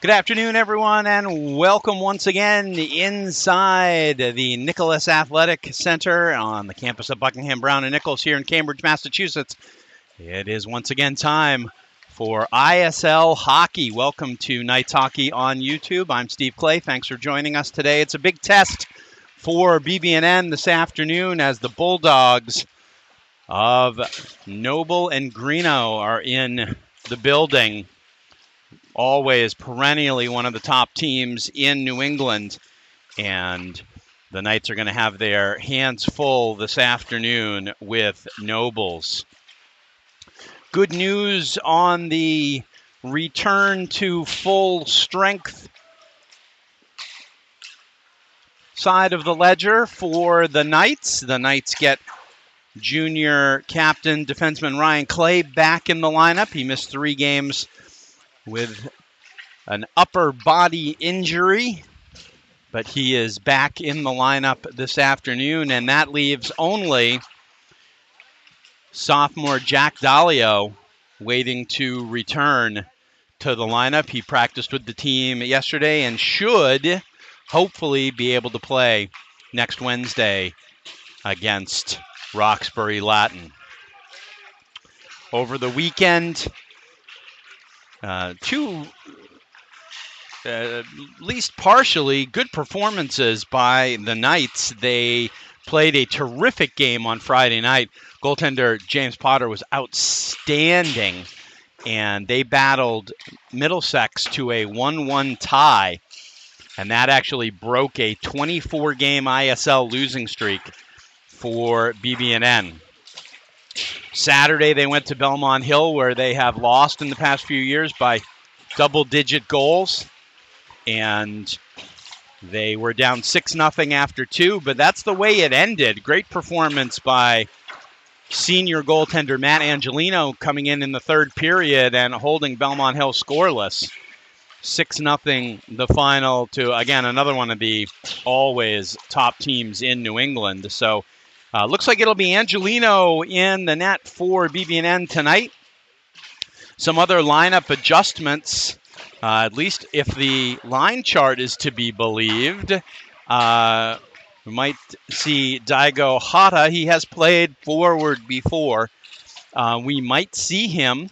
Good afternoon, everyone, and welcome once again inside the Nicholas Athletic Center on the campus of Buckingham Brown and Nichols here in Cambridge, Massachusetts. It is once again time for ISL hockey. Welcome to Knights Hockey on YouTube. I'm Steve Clay. Thanks for joining us today. It's a big test for BB&N this afternoon as the Bulldogs of Noble and Greenough are in the building. Always perennially one of the top teams in New England, and the Knights are going to have their hands full this afternoon with Nobles. Good news on the return to full strength side of the ledger for the Knights. The Knights get junior captain defenseman Ryan Clay back in the lineup. He missed 3 games with an upper body injury, but he is back in the lineup this afternoon, and that leaves only sophomore Jack Dalio waiting to return to the lineup. He practiced with the team yesterday and should hopefully be able to play next Wednesday against Roxbury Latin. Over the weekend, two at least partially good performances by the Knights. They played a terrific game on Friday night. Goaltender James Potter was outstanding, and they battled Middlesex to a 1-1 tie, and that actually broke a 24-game ISL losing streak for BB&N. Saturday, they went to Belmont Hill, where they have lost in the past few years by double-digit goals, and they were down 6-0 after 2, but that's the way it ended. Great performance by senior goaltender Matt Angelino coming in the third period and holding Belmont Hill scoreless. 6-0 the final to, again, another one of the always top teams in New England. So looks like it'll be Angelino in the net for BB&N tonight. Some other lineup adjustments, at least if the line chart is to be believed. We might see Daigo Hata. He has played forward before. We might see him.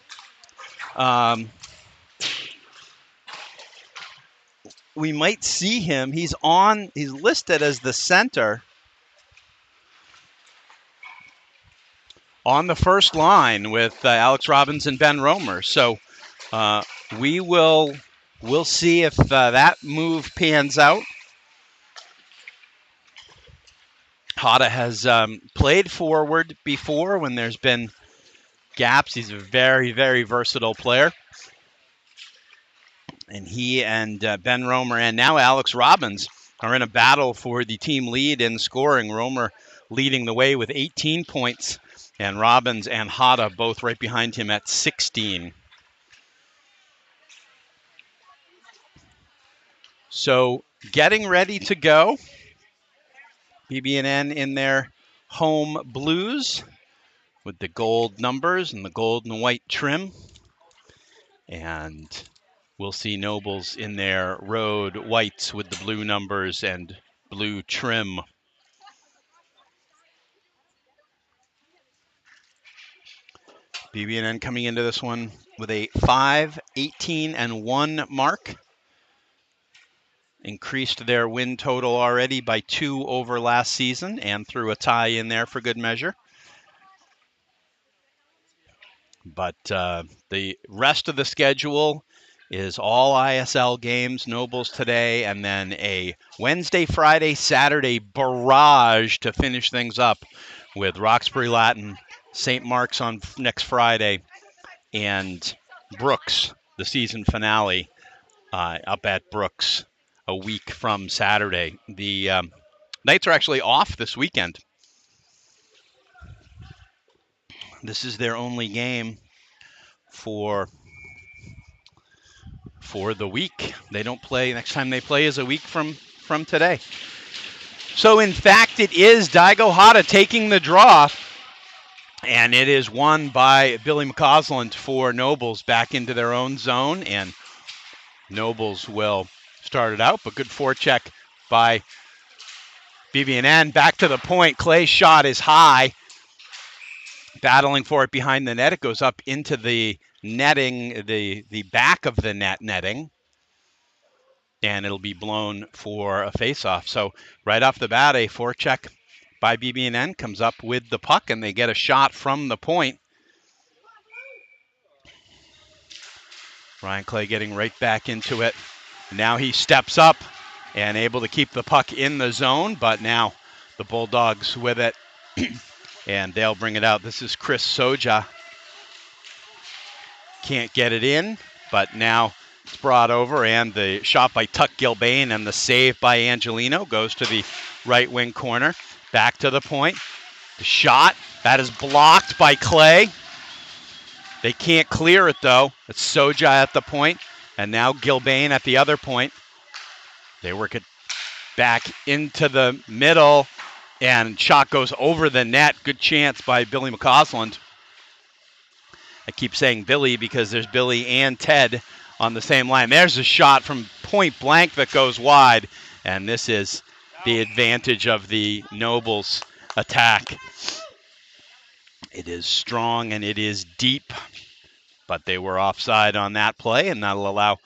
He's listed as the center on the first line with Alex Robbins and Ben Romer. So we'll see if that move pans out. Hata has played forward before when there's been gaps. He's a very, very versatile player. And he and Ben Romer and now Alex Robbins are in a battle for the team lead in scoring. Romer leading the way with 18 points, and Robbins and Hata both right behind him at 16. So getting ready to go. BB&N in their home blues with the gold numbers and the gold and white trim. And we'll see Nobles in their road whites with the blue numbers and blue trim. BB&N coming into this one with a 5-18-1 mark. Increased their win total already by 2 over last season and threw a tie in there for good measure. But the rest of the schedule is all ISL games, Nobles today, and then a Wednesday, Friday, Saturday barrage to finish things up with Roxbury Latin, St. Mark's on next Friday, and Brooks, the season finale, up at Brooks a week from Saturday. The Knights are actually off this weekend. This is their only game for the week. They don't play. Next time they play is a week from today. So, in fact, it is Daigo Hata taking the draw, and it is won by Billy McCausland for Nobles back into their own zone. And Nobles will start it out, but good forecheck by BB&N. Back to the point. Clay's shot is high. Battling for it behind the net. It goes up into the netting, the back of the netting. And it'll be blown for a face-off. So right off the bat, a forecheck by BB&N comes up with the puck, and they get a shot from the point. Ryan Clay getting right back into it. Now he steps up and able to keep the puck in the zone, but now the Bulldogs with it, and they'll bring it out. This is Chris Soja. Can't get it in, but now it's brought over, and the shot by Tuck Gilbane and the save by Angelino goes to the right wing corner. Back to the point. The shot, that is blocked by Clay. They can't clear it, though. It's Soja at the point, and now Gilbane at the other point. They work it back into the middle, and shot goes over the net. Good chance by Billy McCausland. I keep saying Billy because there's Billy and Ted on the same line. There's a shot from point blank that goes wide, and this is the advantage of the Nobles attack. It is strong and it is deep, but they were offside on that play, and that'll allow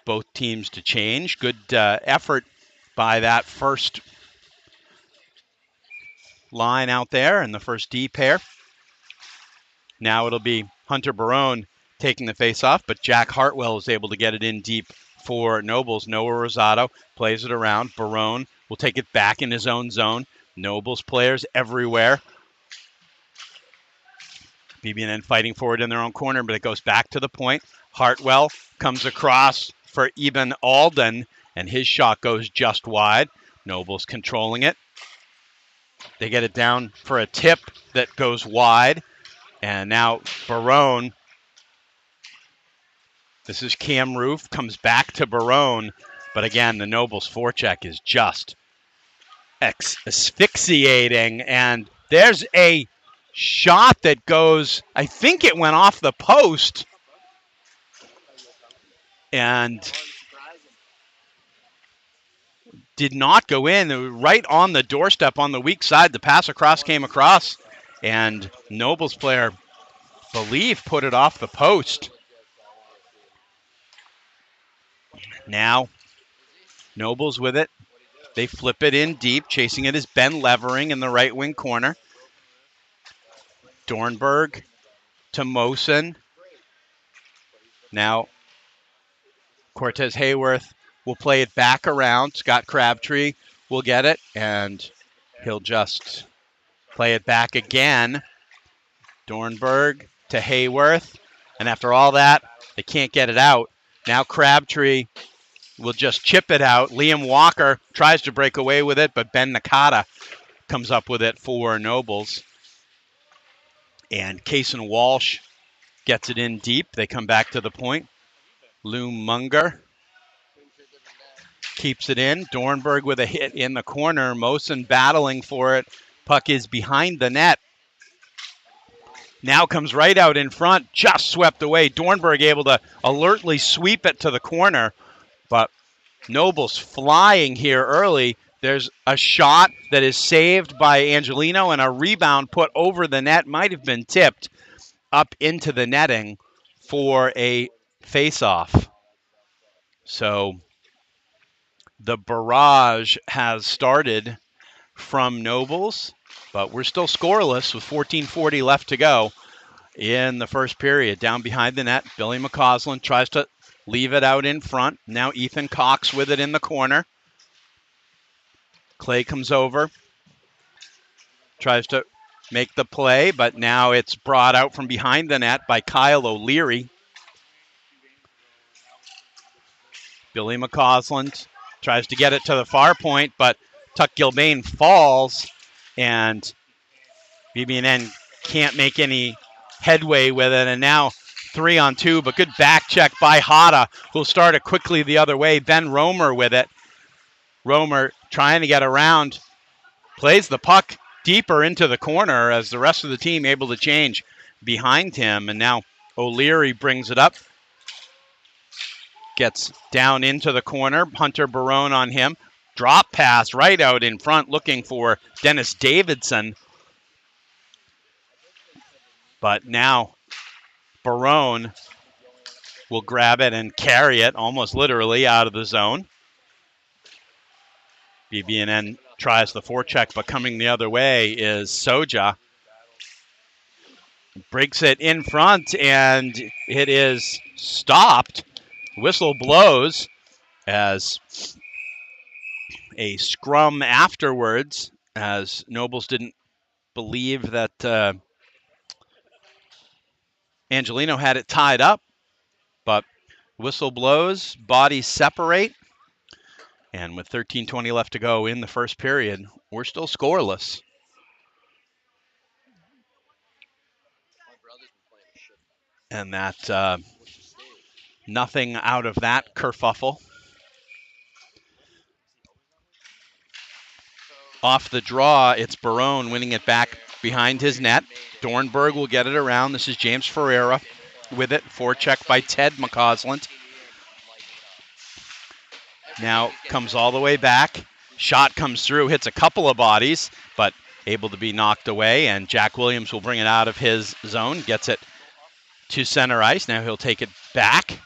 both teams to change. Good effort by that first line out there and the first D pair. Now it'll be Hunter Barone taking the face-off, but Jack Hartwell is able to get it in deep for Nobles. Noah Rosado plays it around. Barone will take it back in his own zone. Nobles players everywhere. BB&N fighting forward in their own corner, but it goes back to the point. Hartwell comes across for Eben Alden, and his shot goes just wide. Nobles controlling it. They get it down for a tip that goes wide. And now Barone, this is Cam Roof, comes back to Barone. But again, the Nobles forecheck is just asphyxiating. And there's a shot that goes, I think it went off the post. And did not go in. Right on the doorstep on the weak side. The pass across came across. And Nobles player, believe, put it off the post. Now, Nobles with it. They flip it in deep. Chasing it is Ben Levering in the right wing corner. Dornberg to Mosen. Now, Cortez Hayworth will play it back around. Scott Crabtree will get it, and he'll just play it back again. Dornberg to Hayworth. And after all that, they can't get it out. Now Crabtree will just chip it out. Liam Walker tries to break away with it, but Ben Nakata comes up with it for Nobles. And Kaysen Walsh gets it in deep. They come back to the point. Lou Munger keeps it in. Dornberg with a hit in the corner. Mosen battling for it. Puck is behind the net. Now comes right out in front, just swept away. Dornberg able to alertly sweep it to the corner, but Nobles flying here early. There's a shot that is saved by Angelino, and a rebound put over the net, might have been tipped up into the netting for a face-off. So the barrage has started from Nobles, but we're still scoreless with 14:40 left to go in the first period. Down behind the net, Billy McCausland tries to leave it out in front. Now Ethan Cox with it in the corner. Clay comes over, tries to make the play, but now it's brought out from behind the net by Kyle O'Leary. Billy McCausland tries to get it to the far point, but Tuck Gilbane falls, and BB&N can't make any headway with it. And now 3-on-2, but good back check by Hada, who'll start it quickly the other way. Ben Romer with it. Romer trying to get around, plays the puck deeper into the corner as the rest of the team able to change behind him. And now O'Leary brings it up. gets down into the corner. Hunter Barone on him. Drop pass right out in front looking for Dennis Davidson. But now Barone will grab it and carry it almost literally out of the zone. BB&N tries the forecheck, but coming the other way is Soja. Breaks it in front, and it is stopped. Whistle blows as a scrum afterwards, as Nobles didn't believe that Angelino had it tied up, but whistle blows, bodies separate, and with 13:20 left to go in the first period, we're still scoreless. And that nothing out of that kerfuffle. Off the draw, it's Barone winning it back behind his net. Dornberg will get it around. This is James Ferreira with it. Forecheck by Ted McCausland. Now comes all the way back. Shot comes through, hits a couple of bodies, but able to be knocked away. And Jack Williams will bring it out of his zone, gets it to center ice. Now he'll take it back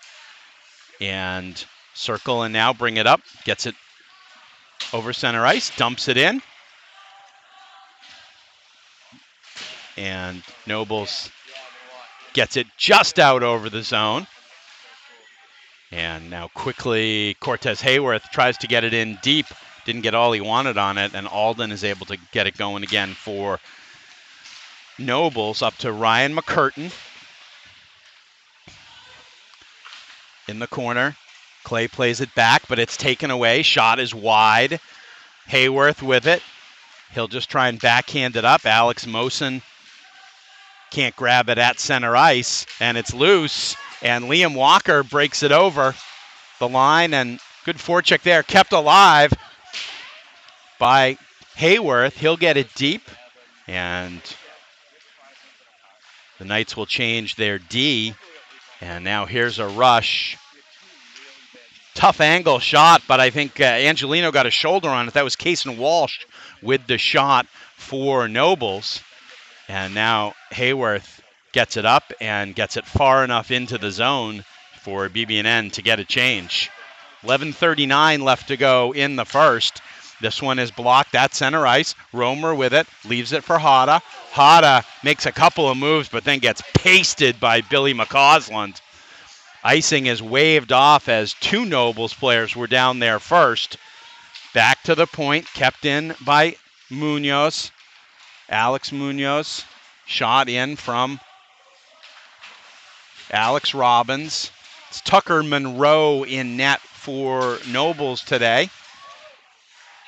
and circle and now bring it up. Gets it over center ice, dumps it in. And Nobles gets it just out over the zone. And now quickly Cortez Hayworth tries to get it in deep. Didn't get all he wanted on it, and Alden is able to get it going again for Nobles. Up to Ryan McCurtain in the corner. Clay plays it back, but it's taken away. Shot is wide. Hayworth with it. He'll just try and backhand it up. Alex Mosen can't grab it at center ice, and it's loose. And Liam Walker breaks it over the line, and good forecheck there, kept alive by Hayworth. He'll get it deep, and the Knights will change their D. And now here's a rush. Tough angle shot, but I think Angelino got a shoulder on it. That was Kaysen Walsh with the shot for Nobles. And now Hayworth gets it up and gets it far enough into the zone for BB&N to get a change. 11:39 left to go in the first. This one is blocked at center ice. Romer with it, leaves it for Hada. Hada makes a couple of moves, but then gets pasted by Billy McCausland. Icing is waved off as two Nobles players were down there first. Back to the point, kept in by Munoz. Alex Munoz, shot in from Alex Robbins. It's Tucker Monroe in net for Nobles today.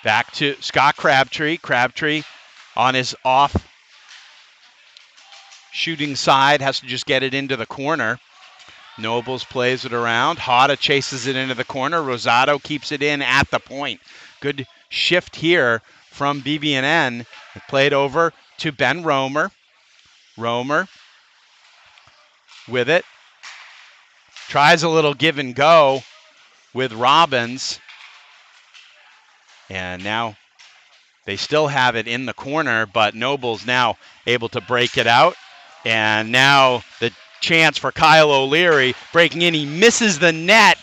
Back to Scott Crabtree. Crabtree on his off shooting side has to just get it into the corner. Nobles plays it around. Hada chases it into the corner. Rosado keeps it in at the point. Good shift here from BB&N. It played over to Ben Romer. Romer with it. Tries a little give and go with Robbins. And now they still have it in the corner, but Nobles now able to break it out. And now the chance for Kyle O'Leary breaking in. He misses the net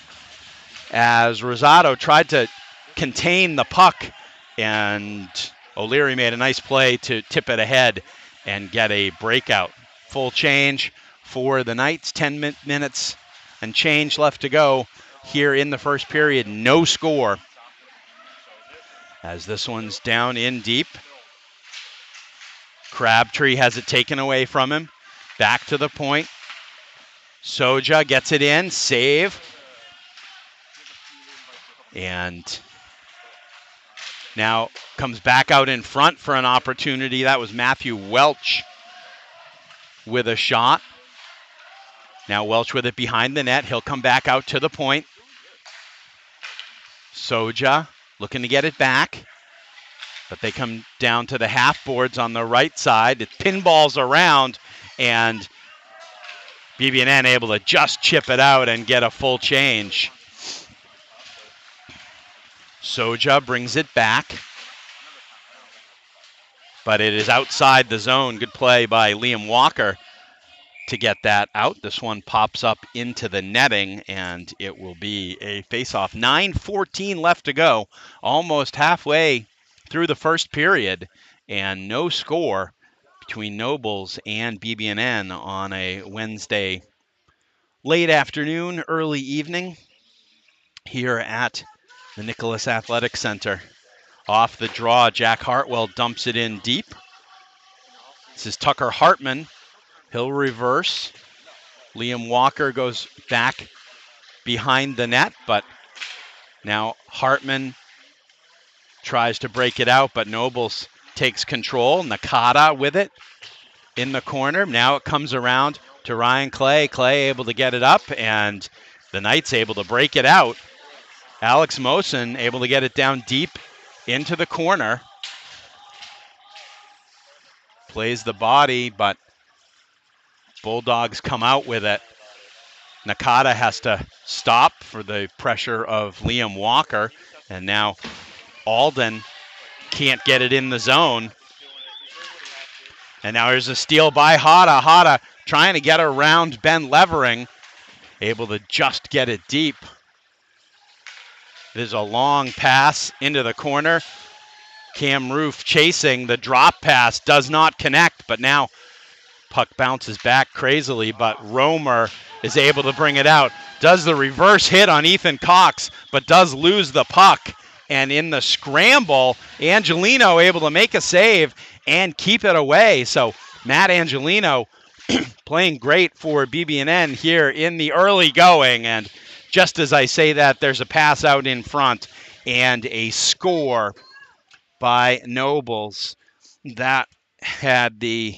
as Rosado tried to contain the puck, and O'Leary made a nice play to tip it ahead and get a breakout. Full change for the Knights. 10 minutes and change left to go here in the first period. No score as this one's down in deep. Crabtree has it taken away from him. Back to the point. Soja gets it in. Save. And now comes back out in front for an opportunity. That was Matthew Welch with a shot. Now Welch with it behind the net. He'll come back out to the point. Soja looking to get it back. But they come down to the half boards on the right side. It pinballs around, and BB&N able to just chip it out and get a full change. Soja brings it back, but it is outside the zone. Good play by Liam Walker to get that out. This one pops up into the netting, and it will be a face-off. 9:14 left to go, almost halfway through the first period, and no score between Nobles and BB&N on a Wednesday late afternoon, early evening here at the Nicholas Athletic Center. Off the draw, Jack Hartwell dumps it in deep. This is Tucker Hartman. He'll reverse. Liam Walker goes back behind the net, but now Hartman tries to break it out, but Nobles takes control. Nakata with it in the corner. Now it comes around to Ryan Clay. Clay able to get it up, and the Knights able to break it out. Alex Mosen able to get it down deep into the corner. Plays the body, but Bulldogs come out with it. Nakata has to stop for the pressure of Liam Walker, and now Alden can't get it in the zone. And now there's a steal by Hada. Hada trying to get around Ben Levering, able to just get it deep. There's a long pass into the corner. Cam Roof chasing. The drop pass does not connect, but now puck bounces back crazily, but Romer is able to bring it out. Does the reverse hit on Ethan Cox, but does lose the puck. And in the scramble, Angelino able to make a save and keep it away. So Matt Angelino playing great for BB&N here in the early going. And just as I say that, there's a pass out in front and a score by Nobles that had the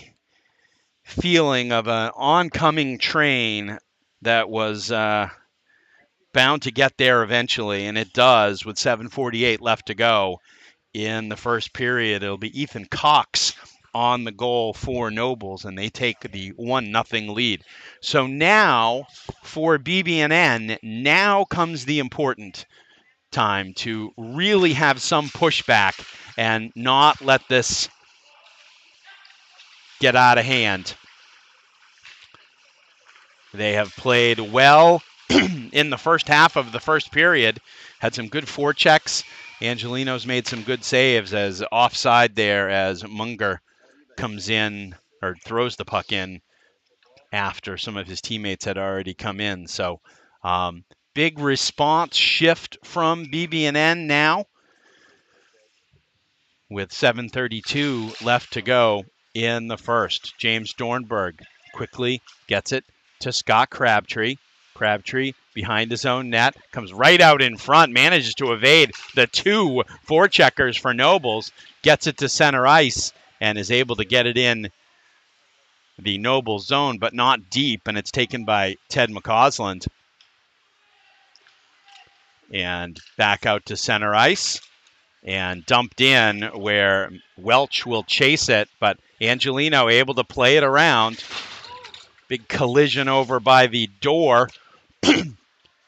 feeling of an oncoming train that was bound to get there eventually, and it does with 7:48 left to go in the first period. It'll be Ethan Cox on the goal for Nobles, and they take the 1-0 lead. So now for BB&N, now comes the important time to really have some pushback and not let this get out of hand. They have played well in the first half of the first period, had some good forechecks. Angelino's made some good saves as offside there as Munger comes in or throws the puck in after some of his teammates had already come in. So big response shift from BB&N now with 7:32 left to go in the first. James Dornberg quickly gets it to Scott Crabtree. Crabtree behind his own net, comes right out in front, manages to evade the two forecheckers for Nobles, gets it to center ice, and is able to get it in the Nobles zone, but not deep, and it's taken by Ted McCausland. And back out to center ice, and dumped in where Welch will chase it, but Angelino able to play it around. Big collision over by the door.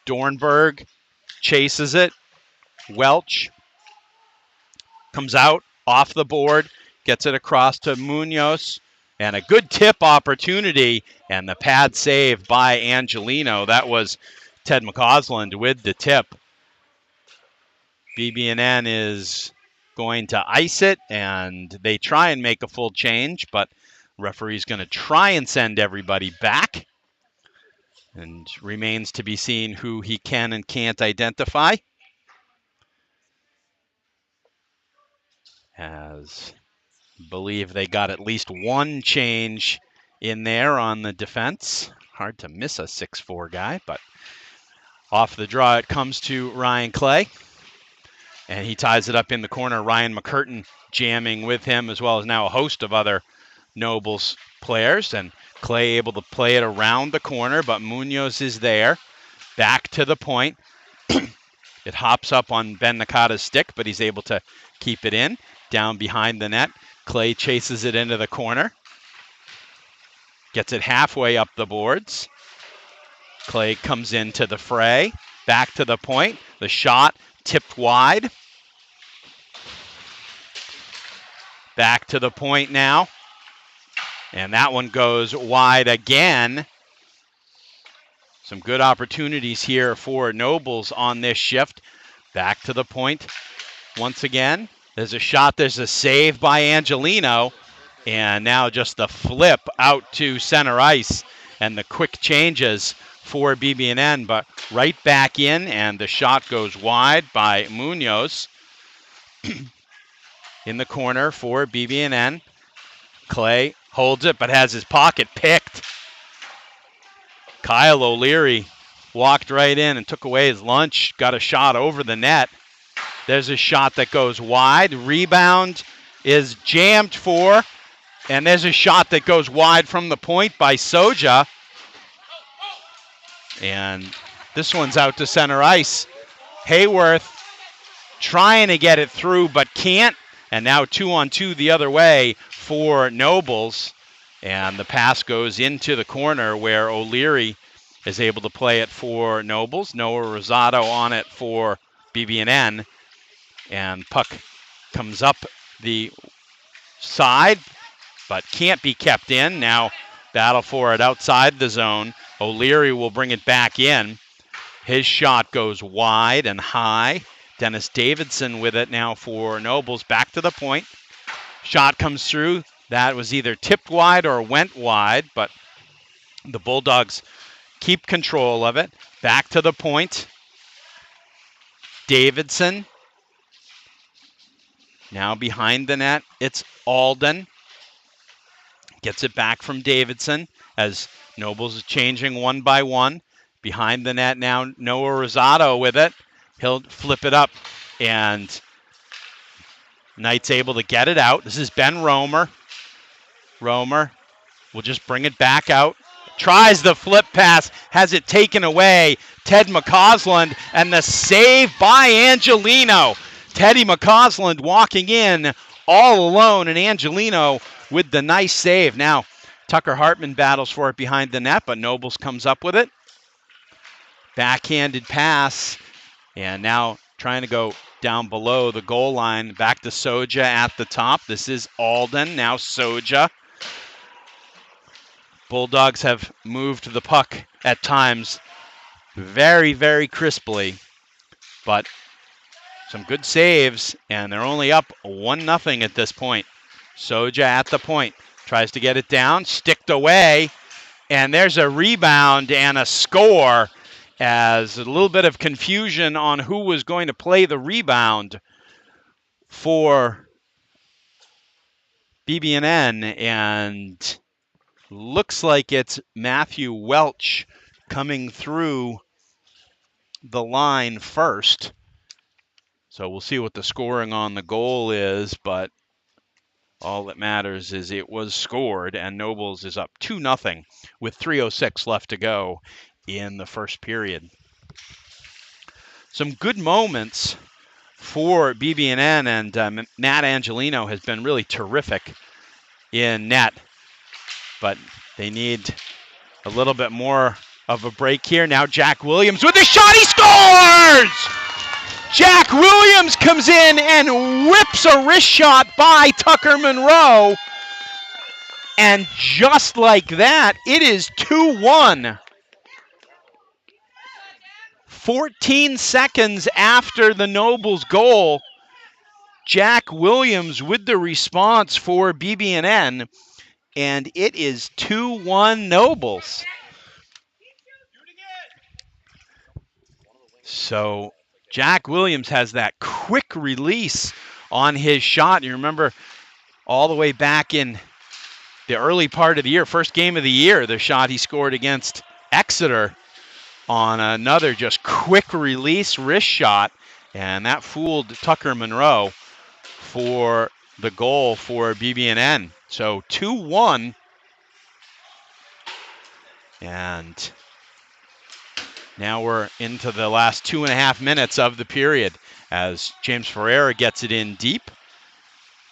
Dornberg chases it. Welch comes out off the board, gets it across to Munoz, and a good tip opportunity, and the pad save by Angelino. That was Ted McCausland with the tip. BB&N is going to ice it, and they try and make a full change, but referee's going to try and send everybody back. And remains to be seen who he can and can't identify. As I believe they got at least one change in there on the defense. Hard to miss a 6'4" guy, but off the draw it comes to Ryan Clay. And he ties it up in the corner. Ryan McCurtain jamming with him, as well as now a host of other Nobles players. And Clay able to play it around the corner, but Munoz is there. Back to the point. It hops up on Ben Nakata's stick, but he's able to keep it in. Down behind the net. Clay chases it into the corner. Gets it halfway up the boards. Clay comes into the fray. Back to the point. The shot tipped wide. Back to the point now. And that one goes wide again. Some good opportunities here for Nobles on this shift. Back to the point once again. There's a shot, there's a save by Angelino. And now just the flip out to center ice and the quick changes for BB&N, but right back in, and the shot goes wide by Munoz. In the corner for BB&N. Clay holds it, but has his pocket picked. Kyle O'Leary walked right in and took away his lunch, got a shot over the net. There's a shot that goes wide. Rebound is jammed for, and there's a shot that goes wide from the point by Soja. And this one's out to center ice. Hayworth trying to get it through, but can't. And now 2-on-2 the other way for Nobles. And the pass goes into the corner where O'Leary is able to play it for Nobles. Noah Rosado on it for BB&N. And puck comes up the side, but can't be kept in. Now battle for it outside the zone. O'Leary will bring it back in. His shot goes wide and high. Dennis Davidson with it now for Nobles. Back to the point. Shot comes through. That was either tipped wide or went wide, but the Bulldogs keep control of it. Back to the point. Davidson. Now behind the net, it's Alden. Gets it back from Davidson as Nobles is changing one by one. Behind the net now, Noah Rosado with it. He'll flip it up, and Knight's able to get it out. This is Ben Romer. Romer will just bring it back out. Tries the flip pass, has it taken away. Ted McCausland, and the save by Angelino. Teddy McCausland walking in all alone, and Angelino with the nice save. Now, Tucker Hartman battles for it behind the net, but Nobles comes up with it. Backhanded pass, and now trying to go down below the goal line. Back to Soja at the top. This is Alden, now Soja. Bulldogs have moved the puck at times very, very crisply, but some good saves, and they're only up 1-0 at this point. Soja at the point, tries to get it down, sticked away, and there's a rebound and a score, as a little bit of confusion on who was going to play the rebound for BB&N, and looks like it's Matthew Welch coming through the line first. So we'll see what the scoring on the goal is, but all that matters is it was scored, and Nobles is up 2-0 with 3:06 left to go in the first period. Some good moments for BB&N, and Matt Angelino has been really terrific in net, but they need a little bit more of a break here. Now Jack Williams with a shot, he scores! Jack Williams comes in and whips a wrist shot by Tucker Monroe, and just like that, it is 2-1. 14 seconds after the Nobles goal, Jack Williams with the response for BB&N, and it is 2-1 Nobles. So Jack Williams has that quick release on his shot. You remember all the way back in the early part of the year, first game of the year, the shot he scored against Exeter on another just quick release wrist shot, and that fooled Tucker Monroe for the goal for BB&N. So 2-1, and now we're into the last 2.5 minutes of the period as James Ferreira gets it in deep,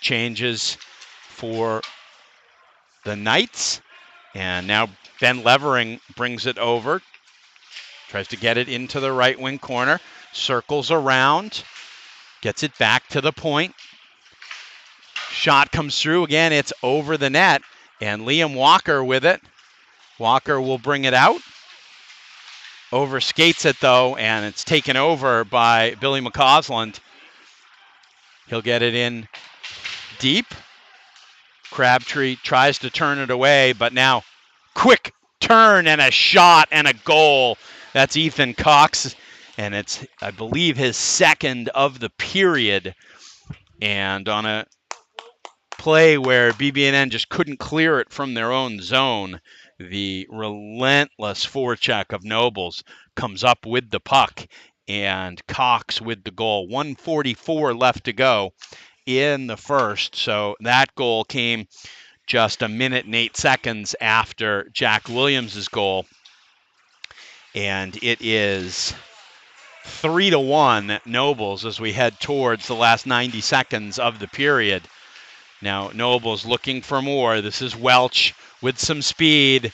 changes for the Knights, and now Ben Levering brings it over. Tries to get it into the right wing corner, circles around, gets it back to the point. Shot comes through again. It's over the net, and Liam Walker with it. Walker will bring it out. Overskates it though, and it's taken over by Billy McCausland. He'll get it in deep. Crabtree tries to turn it away, but now quick turn and a shot and a goal. That's Ethan Cox, and it's, I believe, his second of the period. And on a play where BB&N just couldn't clear it from their own zone, the relentless forecheck of Nobles comes up with the puck, and Cox with the goal. 1:44 left to go in the first. So that goal came just a minute and 8 seconds after Jack Williams' goal. And it is 3-1 Nobles as we head towards the last 90 seconds of the period. Now Nobles looking for more. This is Welch with some speed.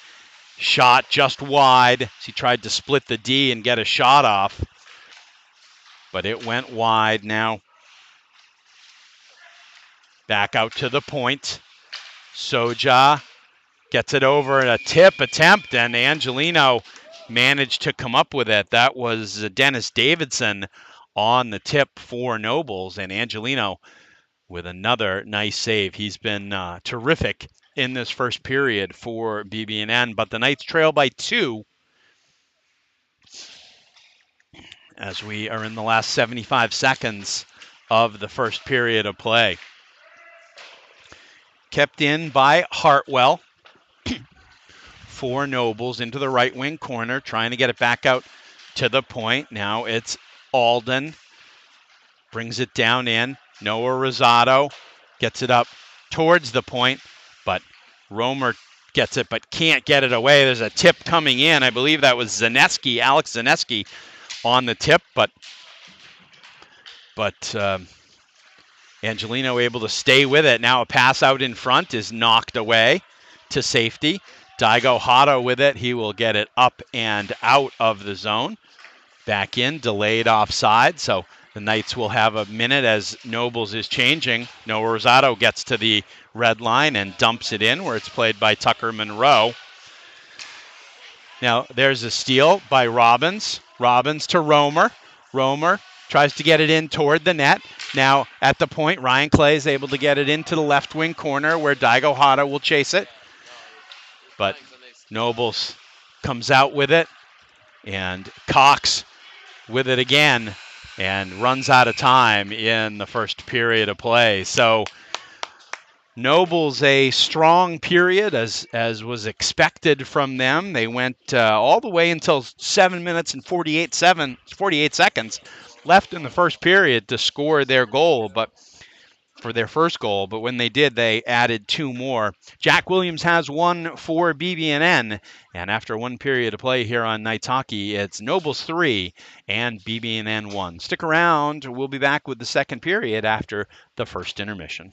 Shot just wide. He tried to split the D and get a shot off, but it went wide. Now back out to the point. Soja gets it over in a tip attempt, and Angelino managed to come up with it. That was Dennis Davidson on the tip for Nobles, and Angelino with another nice save. He's been terrific in this first period for BB&N, but the Knights trail by 2 as we are in the last 75 seconds of the first period of play. Kept in by Hartwell for Nobles into the right wing corner, trying to get it back out to the point. Now it's Alden, brings it down in. Noah Rosado gets it up towards the point, but Romer gets it but can't get it away. There's a tip coming in. I believe that was Zaneski, Alex Zaneski on the tip, but Angelino able to stay with it. Now a pass out in front is knocked away to safety. Daigo Hata with it. He will get it up and out of the zone. Back in, delayed offside. So the Knights will have a minute as Nobles is changing. Noah Rosado gets to the red line and dumps it in where it's played by Tucker Monroe. Now there's a steal by Robbins. Robbins to Romer. Romer tries to get it in toward the net. Now at the point, Ryan Clay is able to get it into the left wing corner where Daigo Hata will chase it. But Nobles comes out with it, and Cox with it again, and runs out of time in the first period of play. So Nobles a strong period as was expected from them. They went all the way until 7 minutes and 48 seconds left in the first period to score their goal, but for their first goal. But when they did, they added 2 more. Jack Williams has one for BB&N, and after one period of play here on Knights Hockey, it's Nobles 3 and BB&N 1. Stick around. We'll be back with the second period after the first intermission.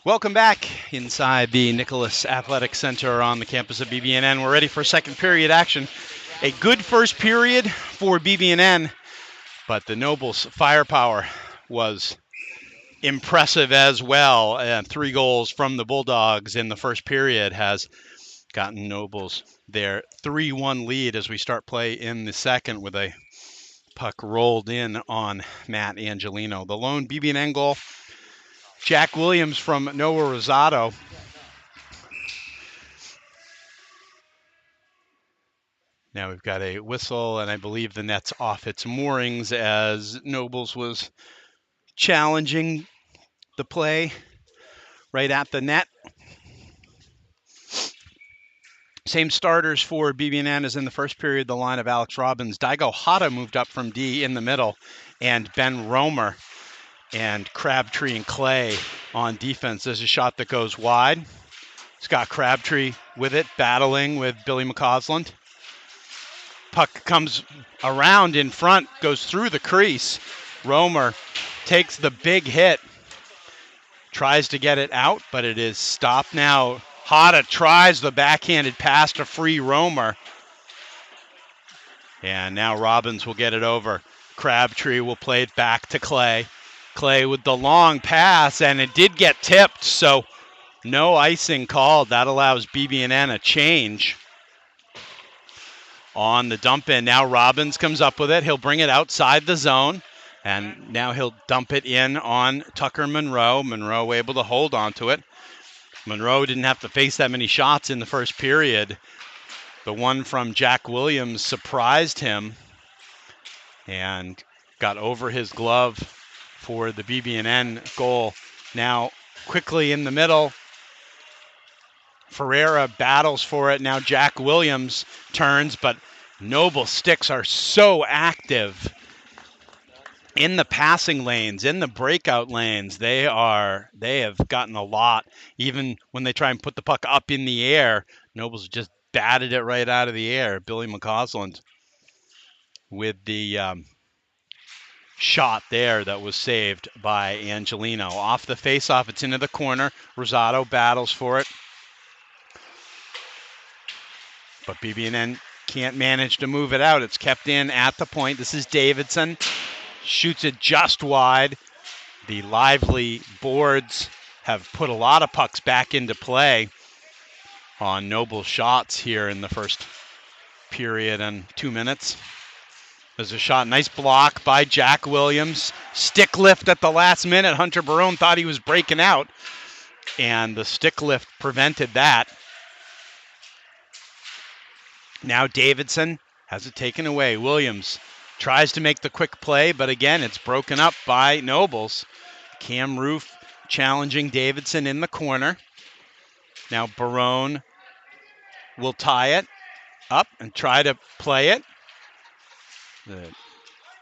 Welcome back inside the Nicholas Athletic Center on the campus of BB&N. We're ready for second period action. A good first period for BB&N, but the Nobles' firepower was impressive as well. And 3 goals from the Bulldogs in the first period has gotten Nobles their 3-1 lead as we start play in the second with a puck rolled in on Matt Angelino. The lone BB&N goal, Jack Williams from Noah Rosado. Now we've got a whistle, and I believe the net's off its moorings as Nobles was challenging the play right at the net. Same starters for BB&N as in the first period, the line of Alex Robbins. Daigo Hata moved up from D in the middle, and Ben Romer and Crabtree and Clay on defense. There's a shot that goes wide. Scott Crabtree with it, battling with Billy McCausland. Puck comes around in front, goes through the crease. Romer takes the big hit, tries to get it out, but it is stopped now. Hata tries the backhanded pass to free Romer. And now Robbins will get it over. Crabtree will play it back to Clay. Clay with the long pass, and it did get tipped, so no icing called. That allows BB&N a change on the dump in. Now Robbins comes up with it. He'll bring it outside the zone, and now he'll dump it in on Tucker Monroe. Monroe able to hold on to it. Monroe didn't have to face that many shots in the first period. The one from Jack Williams surprised him and got over his glove for the BB&N goal. Now quickly in the middle, Ferreira battles for it. Now Jack Williams turns, but Noble sticks are so active in the passing lanes, in the breakout lanes. They have gotten a lot. Even when they try and put the puck up in the air, Nobles just batted it right out of the air. Billy McCausland with the shot there that was saved by Angelino. Off the face-off, it's into the corner. Rosado battles for it, but BB&N can't manage to move it out. It's kept in at the point. This is Davidson. Shoots it just wide. The lively boards have put a lot of pucks back into play on Noble shots here in the first period and 2 minutes. There's a shot, nice block by Jack Williams. Stick lift at the last minute. Hunter Barone thought he was breaking out, and the stick lift prevented that. Now Davidson has it taken away. Williams tries to make the quick play, but again, it's broken up by Nobles. Cam Roof challenging Davidson in the corner. Now Barone will tie it up and try to play it. The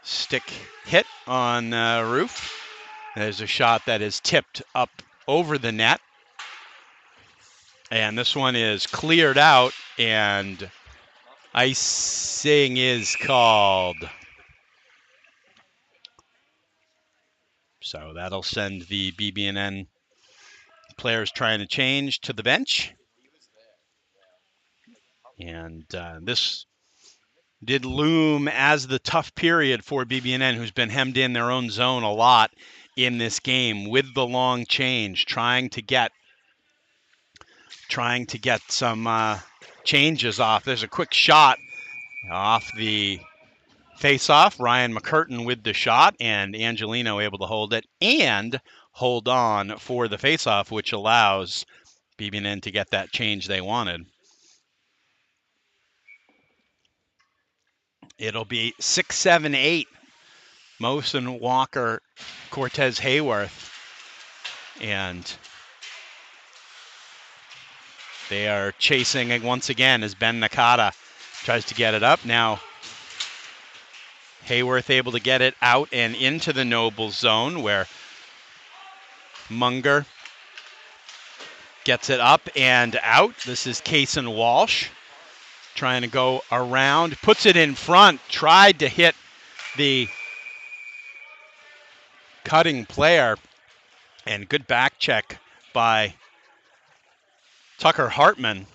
stick hit on Roof. There's a shot that is tipped up over the net. And this one is cleared out, and icing is called. So that'll send the BB&N players trying to change to the bench. And this did loom as the tough period for BB&N, who's been hemmed in their own zone a lot in this game with the long change, trying to get some changes off. There's a quick shot off the face-off. Ryan McCurtain with the shot, and Angelino able to hold it and hold on for the face-off, which allows BB&N to get that change they wanted. It'll be 6-7-8. Mosen, Walker, Cortez Hayworth. And they are chasing once again as Ben Nakata tries to get it up. Now Hayworth able to get it out and into the Noble zone where Munger gets it up and out. This is Kaysen Walsh trying to go around, puts it in front, tried to hit the cutting player, and good back check by Tucker Hartman.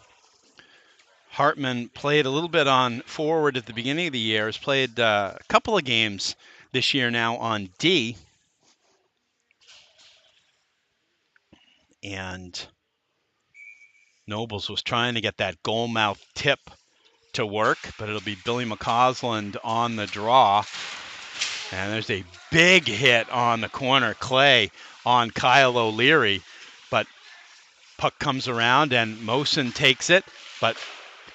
Hartman played a little bit on forward at the beginning of the year. Has played a couple of games this year now on D. And Nobles was trying to get that goal mouth tip to work, but it'll be Billy McCausland on the draw. And there's a big hit on the corner, Clay on Kyle O'Leary. But puck comes around and Mosen takes it, but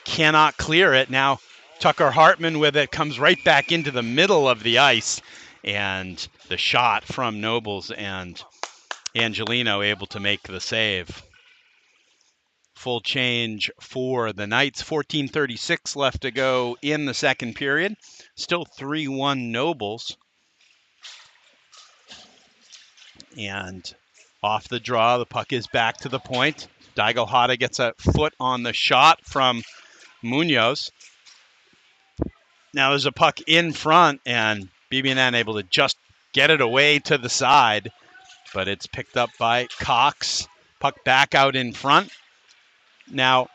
cannot clear it. Now Tucker Hartman with it comes right back into the middle of the ice. And the shot from Nobles and Angelino able to make the save. Full change for the Knights. 14:36 left to go in the second period. Still 3-1 Nobles. And off the draw, the puck is back to the point. Daigo Hata gets a foot on the shot from Munoz. Now there's a puck in front, and BB&N able to just get it away to the side. But it's picked up by Cox. Puck back out in front. Now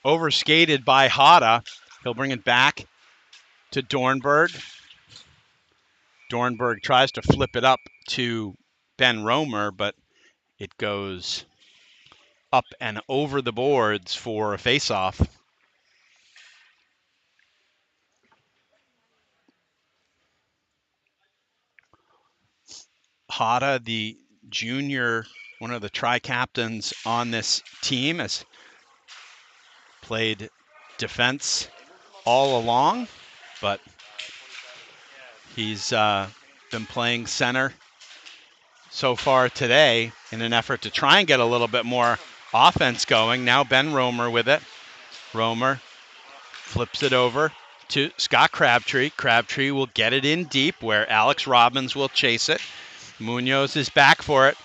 overskated by Hata. He'll bring it back to Dornberg. Dornberg tries to flip it up to Ben Romer, but it goes up and over the boards for a faceoff. Hata, the junior, one of the tri-captains on this team, has played defense all along, but he's been playing center so far today in an effort to try and get a little bit more offense going. Now Ben Romer with it. Romer flips it over to Scott Crabtree. Crabtree will get it in deep where Alex Robbins will chase it. Munoz is back for it.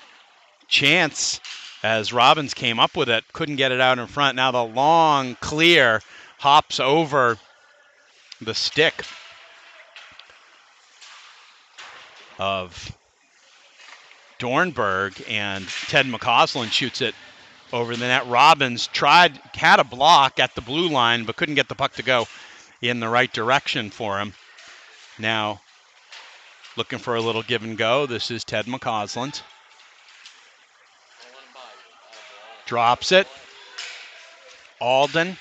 Chance as Robbins came up with it, couldn't get it out in front. Now the long clear hops over the stick of Dornberg, and Ted McCausland shoots it over the net. Robbins had a block at the blue line, but couldn't get the puck to go in the right direction for him. Now looking for a little give and go. This is Ted McCausland. Drops it. Alden.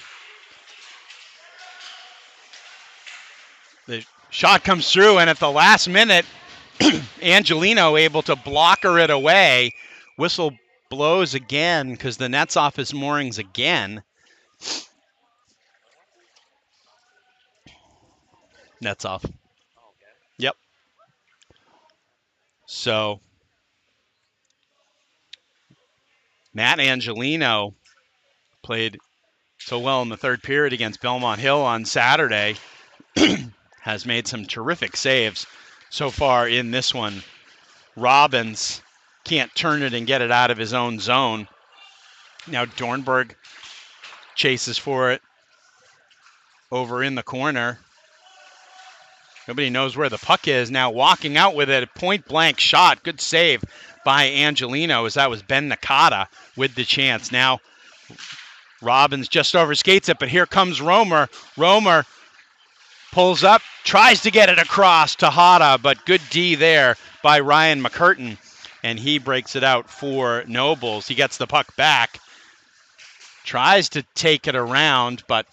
The shot comes through, and at the last minute, Angelino able to blocker it away. Whistle blows again because the net's off his moorings again. Net's off. Yep. So Matt Angelino played so well in the third period against Belmont Hill on Saturday. Has made some terrific saves so far in this one. Robbins can't turn it and get it out of his own zone. Now Dornberg chases for it over in the corner. Nobody knows where the puck is. Now walking out with it, a point-blank shot. Good save by Angelino as that was Ben Nakata with the chance. Now Robbins just overskates it, but here comes Romer. Romer pulls up, tries to get it across to Hata, but good D there by Ryan McCurtain, and he breaks it out for Nobles. He gets the puck back, tries to take it around, but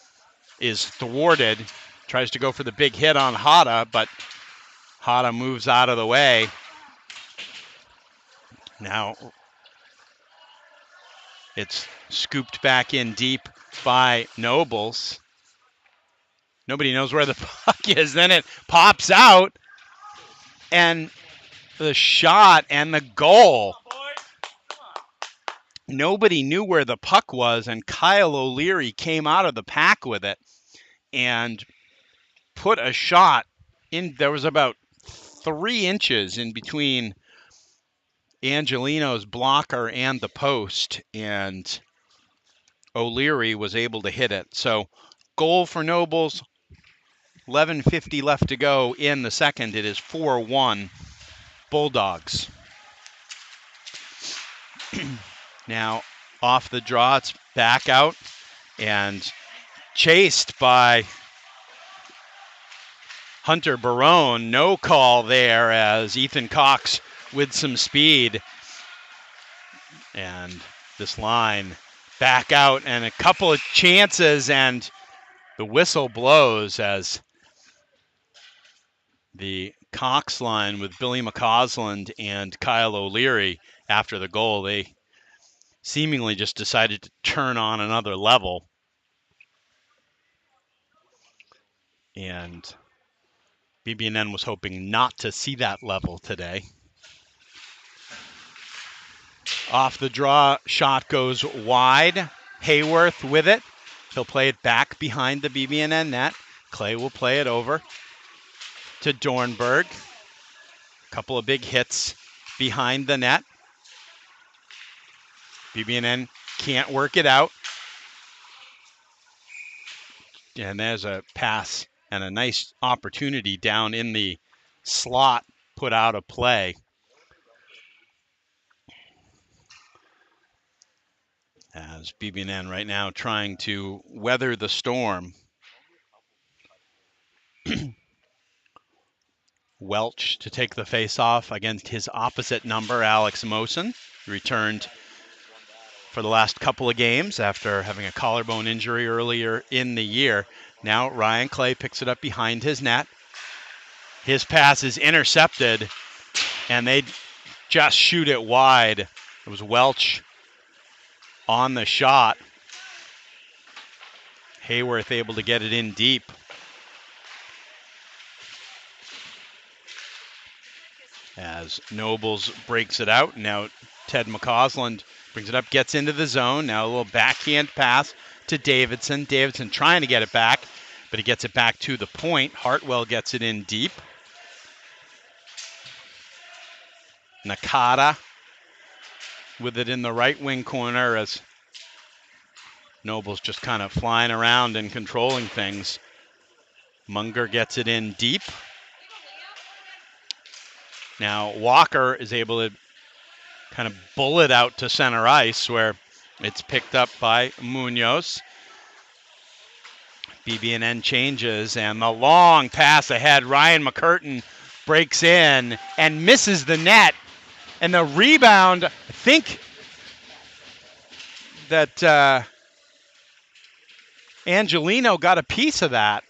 is thwarted. Tries to go for the big hit on Hata, but Hata moves out of the way. Now it's scooped back in deep by Nobles. Nobody knows where the puck is. Then it pops out, and the shot and the goal. Nobody knew where the puck was, and Kyle O'Leary came out of the pack with it and put a shot in. There was about 3 inches in between Angelino's blocker and the post, and O'Leary was able to hit it. So goal for Nobles. 11:50 left to go in the second. It is 4-1 Bulldogs. Now off the draw, it's back out and chased by Hunter Barone. No call there as Ethan Cox with some speed. And this line back out and a couple of chances, and the whistle blows as the Cox line with Billy McCausland and Kyle O'Leary after the goal, they seemingly just decided to turn on another level. And BB&N was hoping not to see that level today. Off the draw, shot goes wide. Hayworth with it. He'll play it back behind the BB&N net. Clay will play it over to Dornberg. A couple of big hits behind the net. BB&N can't work it out. And there's a pass and a nice opportunity down in the slot put out of play. As BB&N right now trying to weather the storm. Welch to take the face-off against his opposite number, Alex Mosen. Returned for the last couple of games after having a collarbone injury earlier in the year. Now Ryan Clay picks it up behind his net. His pass is intercepted, and they just shoot it wide. It was Welch on the shot. Hayworth able to get it in deep. As Nobles breaks it out. Now Ted McCausland brings it up, gets into the zone. Now a little backhand pass to Davidson. Davidson trying to get it back, but he gets it back to the point. Hartwell gets it in deep. Nakata with it in the right wing corner as Nobles just kind of flying around and controlling things. Munger gets it in deep. Now Walker is able to kind of bullet out to center ice where it's picked up by Munoz. BB&N changes and the long pass ahead. Ryan McCurtain breaks in and misses the net. And the rebound, I think that Angelino got a piece of that.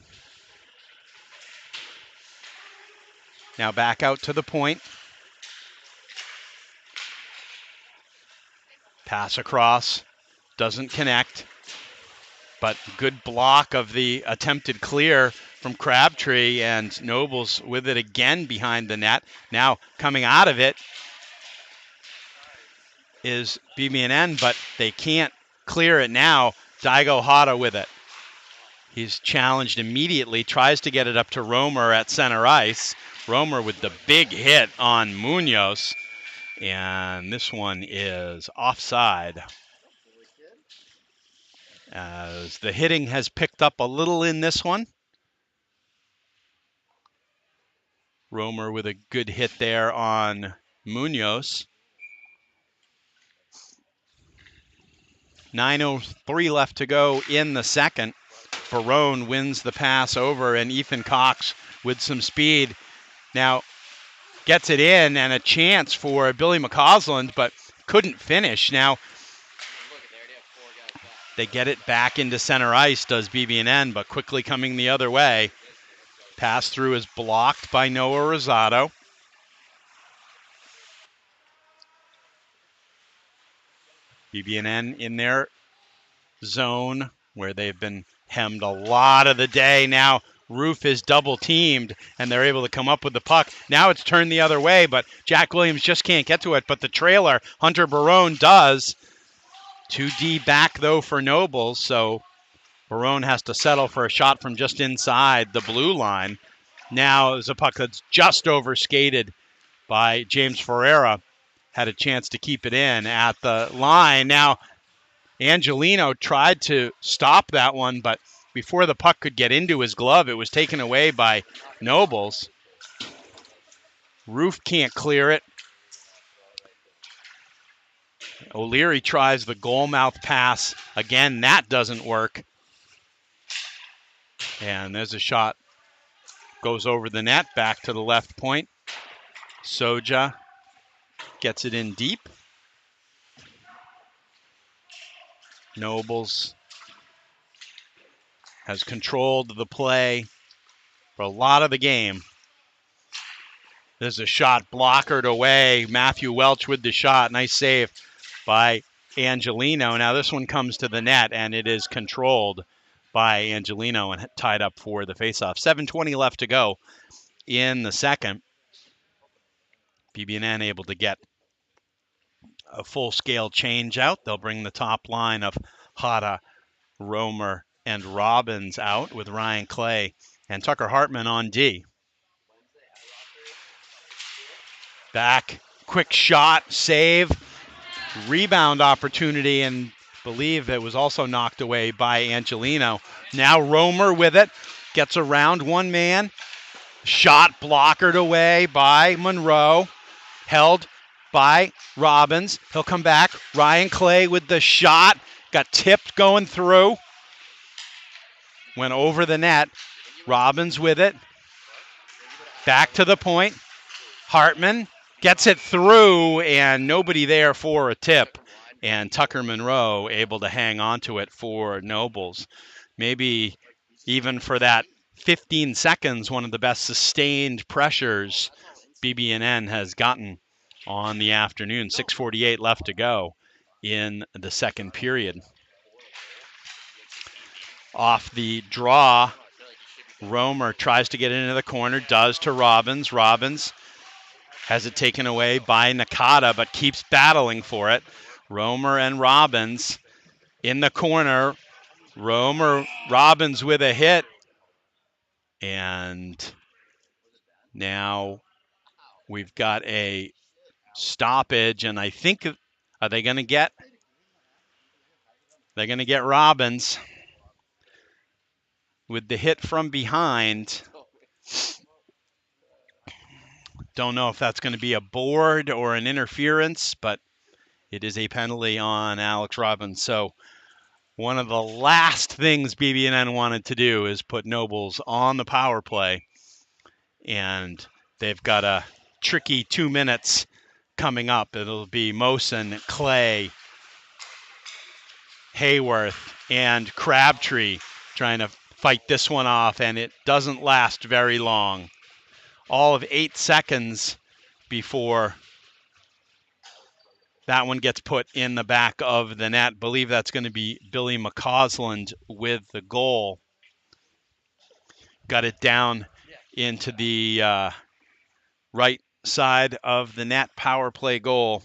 Now back out to the point. Pass across, doesn't connect, but good block of the attempted clear from Crabtree, and Nobles with it again behind the net. Now coming out of it is BB&N, but they can't clear it now. Daigo Hata with it. He's challenged immediately, tries to get it up to Romer at center ice. Romer with the big hit on Munoz. And this one is offside. As the hitting has picked up a little in this one. Romer with a good hit there on Munoz. 9:03 left to go in the second. Barone wins the pass over, and Ethan Cox with some speed. Now gets it in, and a chance for Billy McCausland, but couldn't finish. Now they get it back into center ice, does BB&N, but quickly coming the other way. Pass through is blocked by Noah Rosado. BB&N in their zone where they've been hemmed a lot of the day. Now Roof is double teamed and they're able to come up with the puck. Now it's turned the other way, but Jack Williams just can't get to it. But the trailer, Hunter Barone, does. 2D back though for Nobles, so Barone has to settle for a shot from just inside the blue line. Now there's a puck that's just over skated by James Ferreira. Had a chance to keep it in at the line. Now Angelino tried to stop that one, but before the puck could get into his glove, it was taken away by Nobles. Roof can't clear it. O'Leary tries the goal mouth pass. Again, that doesn't work. And there's a shot. Goes over the net, back to the left point. Soja gets it in deep. Nobles has controlled the play for a lot of the game. There's a shot blockered away. Matthew Welch with the shot. Nice save by Angelino. Now this one comes to the net, and it is controlled by Angelino and tied up for the faceoff. 7:20 left to go in the second. BB&N able to get a full-scale change out. They'll bring the top line of Hada, Romer, and Robbins out with Ryan Clay and Tucker Hartman on D. Back, quick shot, save, rebound opportunity, and believe it was also knocked away by Angelino. Now Romer with it, gets around one man. Shot blockered away by Monroe, held by Robbins. He'll come back. Ryan Clay with the shot, got tipped going through. Went over the net. Robbins with it. Back to the point. Hartman gets it through, and nobody there for a tip. And Tucker Monroe able to hang on to it for Nobles. Maybe even for that 15 seconds, one of the best sustained pressures BB&N has gotten on the afternoon. 6:48 left to go in the second period. Off the draw, Romer tries to get into the corner, does to Robbins. Robbins has it taken away by Nakata, but keeps battling for it. Romer and Robbins in the corner. Romer, Robbins with a hit. And now we've got a stoppage, and I think, are they going to get? They're going to get Robbins with the hit from behind. Don't know if that's going to be a board or an interference, but it is a penalty on Alex Robbins. So one of the last things BB&N wanted to do is put Nobles on the power play, and they've got a tricky 2 minutes coming up. It'll be Mosen, Clay, Hayworth, and Crabtree trying to fight this one off, and it doesn't last very long. All of 8 seconds before that one gets put in the back of the net. Believe that's going to be Billy McCausland with the goal. Got it down into the right side of the net, power play goal.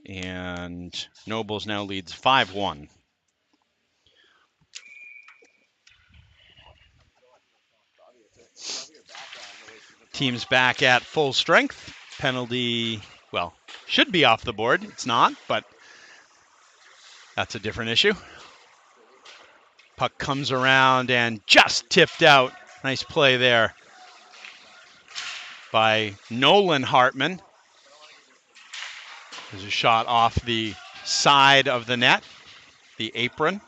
And Nobles now leads 5-1. Team's back at full strength. Penalty, well, should be off the board. It's not, but that's a different issue. Puck comes around and just tipped out. Nice play there by Nolan Hartman. There's a shot off the side of the net, the apron.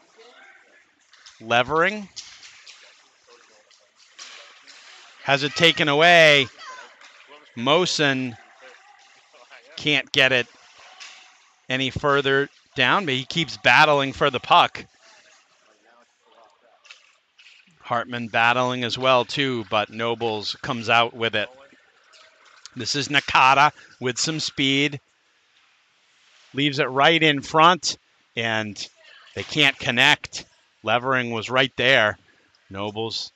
Levering. Has it taken away. Mosen can't get it any further down, but he keeps battling for the puck. Hartman battling as well, too, but Nobles comes out with it. This is Nakata with some speed. Leaves it right in front, and they can't connect. Levering was right there. Nobles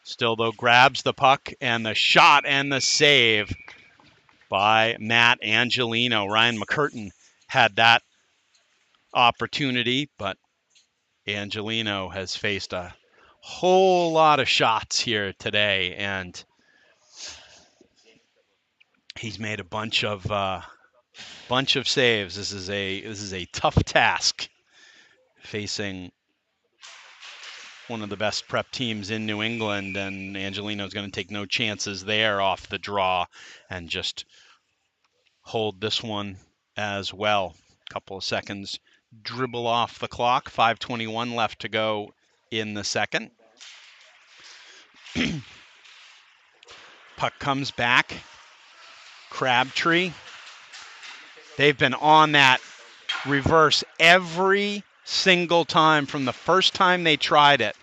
still, though, grabs the puck, and the shot and the save by Matt Angelino. Ryan McCurtain had that opportunity, but Angelino has faced a whole lot of shots here today, and he's made a bunch of saves. This is a tough task facing one of the best prep teams in New England, and Angelino's going to take no chances there off the draw and just hold this one as well. Couple of seconds dribble off the clock. 5:21 left to go in the second. Puck comes back. Crabtree. They've been on that reverse every single time from the first time they tried it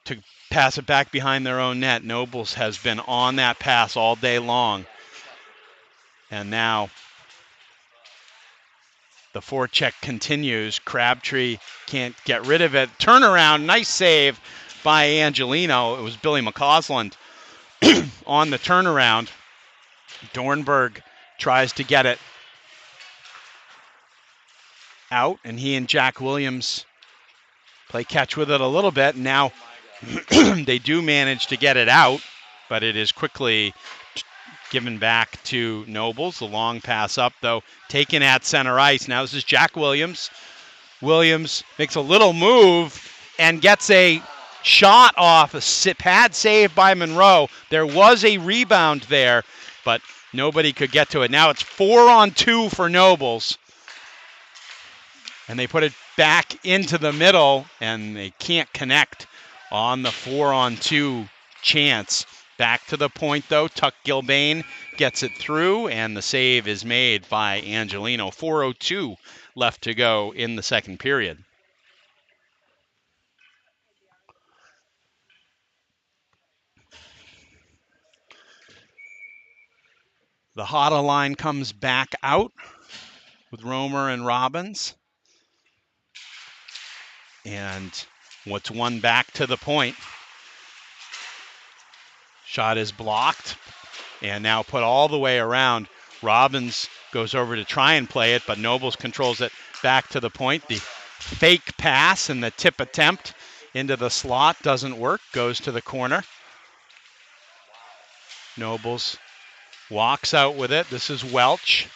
to pass it back behind their own net. Nobles has been on that pass all day long. And now the forecheck continues. Crabtree can't get rid of it. Turnaround, nice save by Angelino. It was Billy McCausland on the turnaround. Dornberg tries to get it out, and he and Jack Williams play catch with it a little bit. And now they do manage to get it out, but it is quickly given back to Nobles. The long pass up, though, taken at center ice. Now this is Jack Williams. Williams makes a little move and gets a shot off, a pad save by Monroe. There was a rebound there, but nobody could get to it. Now it's 4-on-2 for Nobles. And they put it back into the middle, and they can't connect on the 4-on-2 chance. Back to the point, though. Tuck Gilbane gets it through, and the save is made by Angelino. 4:02 left to go in the second period. The Hada line comes back out with Romer and Robbins. And what's one back to the point. Shot is blocked and now put all the way around. Robbins goes over to try and play it, but Nobles controls it back to the point. The fake pass and the tip attempt into the slot doesn't work, goes to the corner. Nobles walks out with it. This is Welch.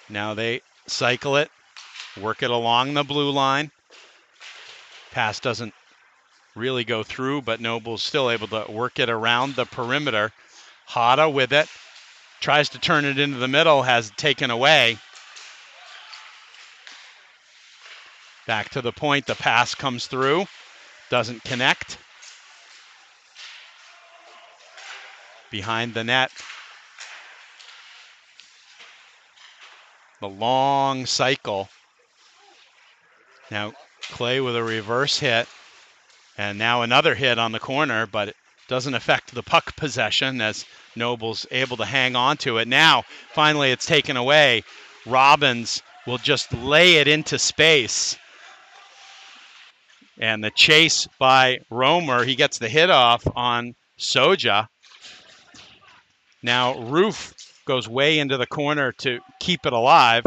Now they cycle it, work it along the blue line. Pass doesn't really go through, but Noble's still able to work it around the perimeter. Hada with it, tries to turn it into the middle, has taken away. Back to the point, the pass comes through, doesn't connect. Behind the net. The long cycle. Now Clay with a reverse hit. And now another hit on the corner, but it doesn't affect the puck possession as Noble's able to hang on to it. Now, finally, it's taken away. Robbins will just lay it into space. And the chase by Romer, he gets the hit off on Soja. Now, Roof goes way into the corner to keep it alive.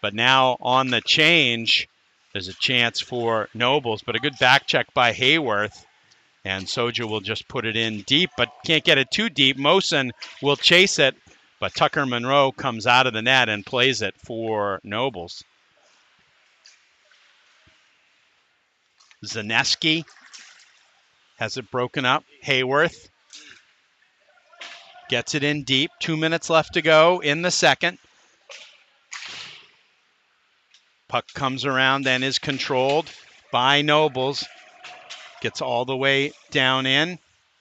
But now on the change, there's a chance for Nobles, but a good back check by Hayworth. And Soja will just put it in deep, but can't get it too deep. Mosen will chase it, but Tucker Monroe comes out of the net and plays it for Nobles. Zaneski has it broken up. Hayworth gets it in deep. 2 minutes left to go in the second. Puck comes around and is controlled by Nobles. Gets all the way down in.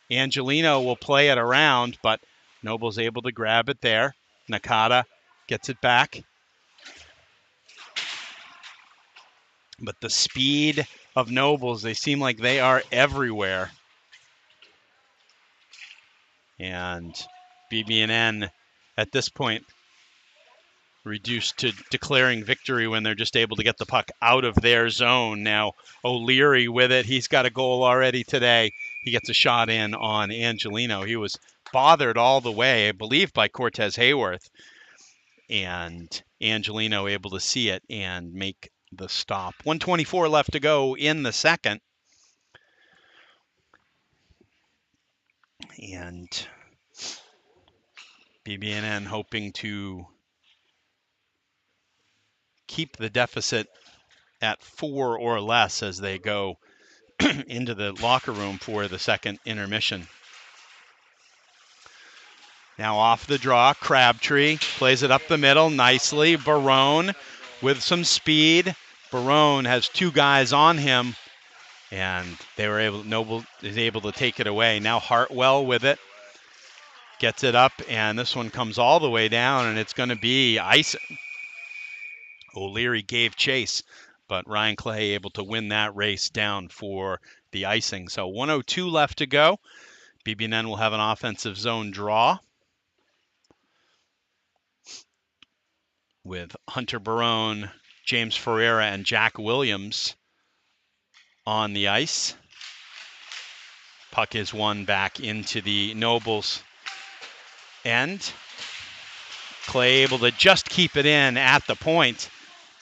Angelino will play it around, but Nobles able to grab it there. Nakata gets it back. But the speed of Nobles, they seem like they are everywhere. And BB&N at this point reduced to declaring victory when they're just able to get the puck out of their zone. Now O'Leary with it. He's got a goal already today. He gets a shot in on Angelino. He was bothered all the way, I believe, by Cortez Hayworth. And Angelino able to see it and make the stop. 1:24 left to go in the second. And BB&N hoping to keep the deficit at 4 or less as they go into the locker room for the second intermission. Now off the draw, Crabtree plays it up the middle nicely. Barone with some speed. Barone has two guys on him, and Noble is able to take it away. Now Hartwell with it. Gets it up, and this one comes all the way down, and it's going to be icing. O'Leary gave chase, but Ryan Clay able to win that race down for the icing. So 1:02 left to go. BB&N will have an offensive zone draw with Hunter Barone, James Ferreira, and Jack Williams on the ice. Puck is won back into the Nobles end. Clay able to just keep it in at the point.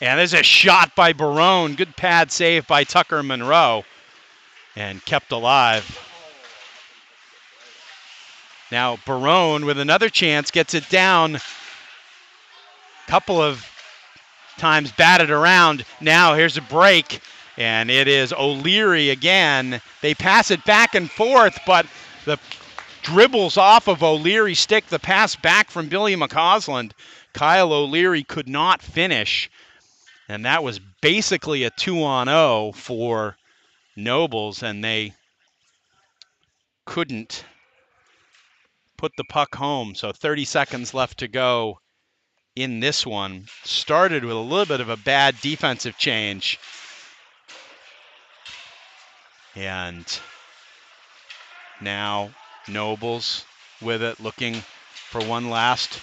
And there's a shot by Barone. Good pad save by Tucker Monroe. And kept alive. Now Barone with another chance gets it down. Couple of times batted around. Now here's a break. And it is O'Leary again. They pass it back and forth, but the dribbles off of O'Leary's stick. The pass back from Billy McCausland. Kyle O'Leary could not finish. And that was basically a 2-on-0 for Nobles, and they couldn't put the puck home. So 30 seconds left to go in this one. Started with a little bit of a bad defensive change. And now Nobles with it, looking for one last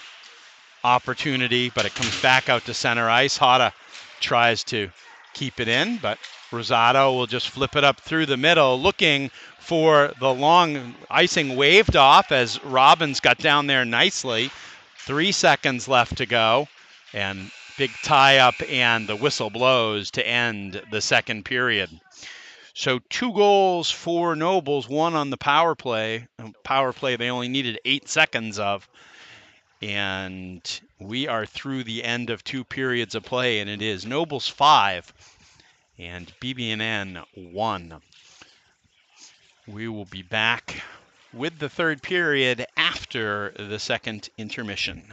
opportunity, but it comes back out to center ice. Hata tries to keep it in, but Rosado will just flip it up through the middle, looking for the long icing waved off as Robbins got down there nicely. 3 seconds left to go, and big tie-up, and the whistle blows to end the second period. So 2 goals for Nobles, 1 on the power play. Power play they only needed 8 seconds of. And we are through the end of 2 periods of play, and it is Nobles 5 and BB&N 1. We will be back with the third period after the second intermission.